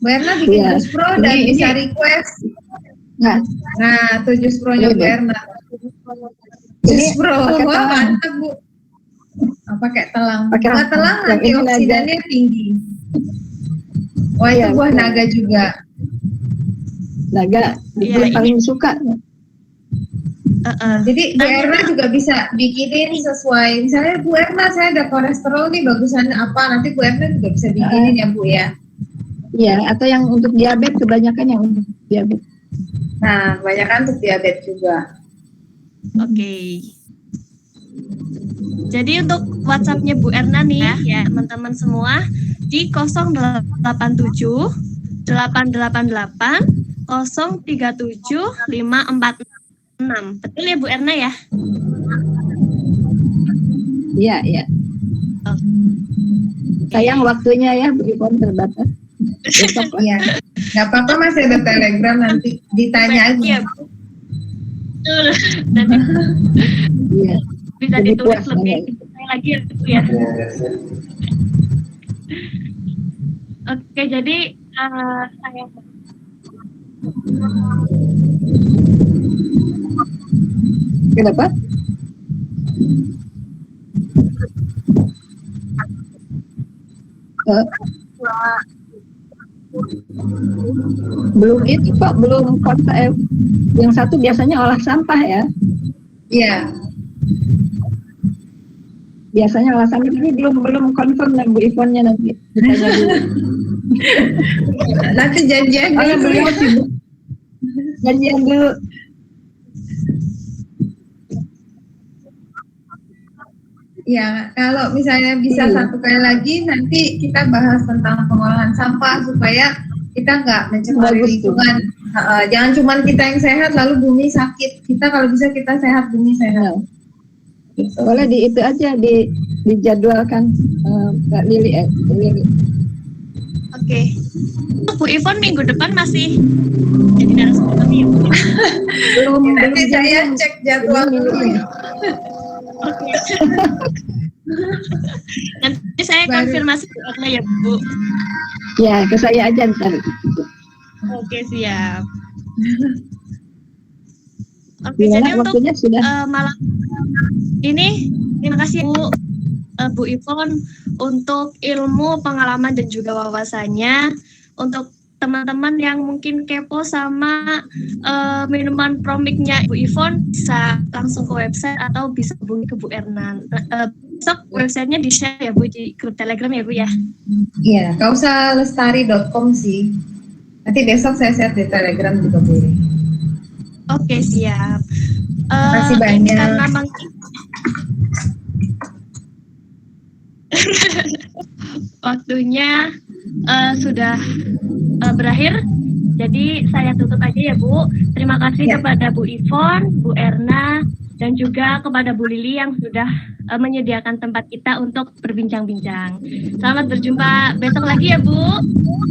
Bu Erna bikin Iya. jus pro dan Ini- bisa request. Nah, Nah, tuh jus pro-nya Bu Iya. Erna. Ini Jus pro, pakai wah telang. mantap Bu. Pakai telang. Pakai Buah telang yang ini antioksidannya tinggi. Wah, itu Iya, buah betul. naga juga. Naga itu Iya, paling suka. Jadi Bu Erna juga bisa bikinin sesuai, misalnya Bu Erna saya ada kolesterol nih, bagusan apa, nanti Bu Erna juga bisa bikinin ya Bu ya. Iya, atau yang untuk diabetes, kebanyakan yang untuk diabetes. Nah, kebanyakan untuk diabetes juga. Oke. Jadi untuk WhatsApp-nya Bu Erna nih ya teman-teman semua di 087 888 037 546. Betul ya Bu Erna ya? Iya. Sayang waktunya ya, Bu Ivon terbatas. Besok lah. Iya, nggak apa-apa masih ada Telegram, nanti ditanya Iya, aja. Bu. Betul. Nanti Iya. bisa Jadi ditulis puas lebih banget. detail lagi ya Bu ya. Oke, jadi saya Kenapa? Belum itu kok, belum kontak. Yang satu biasanya olah sampah ya. Iya, Biasanya olah sampah, tapi belum confirm dengan Bu Ivonnya nanti. Ditanya dulu. nanti janjian Oh ya, dulu. beliau sibuk. Janjian dulu. Ya, kalau misalnya bisa Iya. satu kali lagi, nanti kita bahas tentang pengolahan sampah supaya kita nggak mencemari Bagus tuh. lingkungan. Jangan cuma kita yang sehat lalu bumi sakit. Kita kalau bisa kita sehat, bumi sehat. Gitu. Boleh di itu aja dijadwalkan Mbak Lili. oke. Bu Ivon minggu depan masih jadi narasumber kami ya Bu. Belum Nanti saya janjian. cek jadwal dulu ya. Oke. Nanti saya Baru. konfirmasi ke Erna ya Bu. Ya, ke saya aja ntar. Oke, siap. Oke, Gimana jadi untuk waktunya sudah? malam ini terima kasih Bu Ivon untuk ilmu, pengalaman dan juga wawasannya. Untuk teman-teman yang mungkin kepo sama minuman promiknya Bu Ivon, bisa langsung ke website atau bisa hubungi ke Bu Erna. Besok websitenya di-share ya Bu di grup Telegram ya Bu ya. Iya, kausalestari.com sih. Nanti besok saya share di Telegram juga boleh. Oke, siap. Terima kasih Ini banyak. karena Waktunya sudah berakhir. Jadi saya tutup aja ya Bu. Terima kasih kepada Bu Ivon, Bu Erna, dan juga kepada Bu Lili yang sudah menyediakan tempat kita untuk berbincang-bincang. Selamat berjumpa besok lagi ya Bu.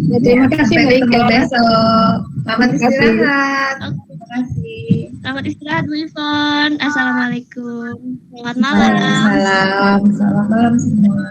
Ya, terima kasih Sampai Mbak ketemu Ika. besok. Selamat Terima kasih. istirahat. Terima kasih. Selamat istirahat Bu Ivon. Assalamualaikum. Selamat malam. Salam. Selamat malam semua.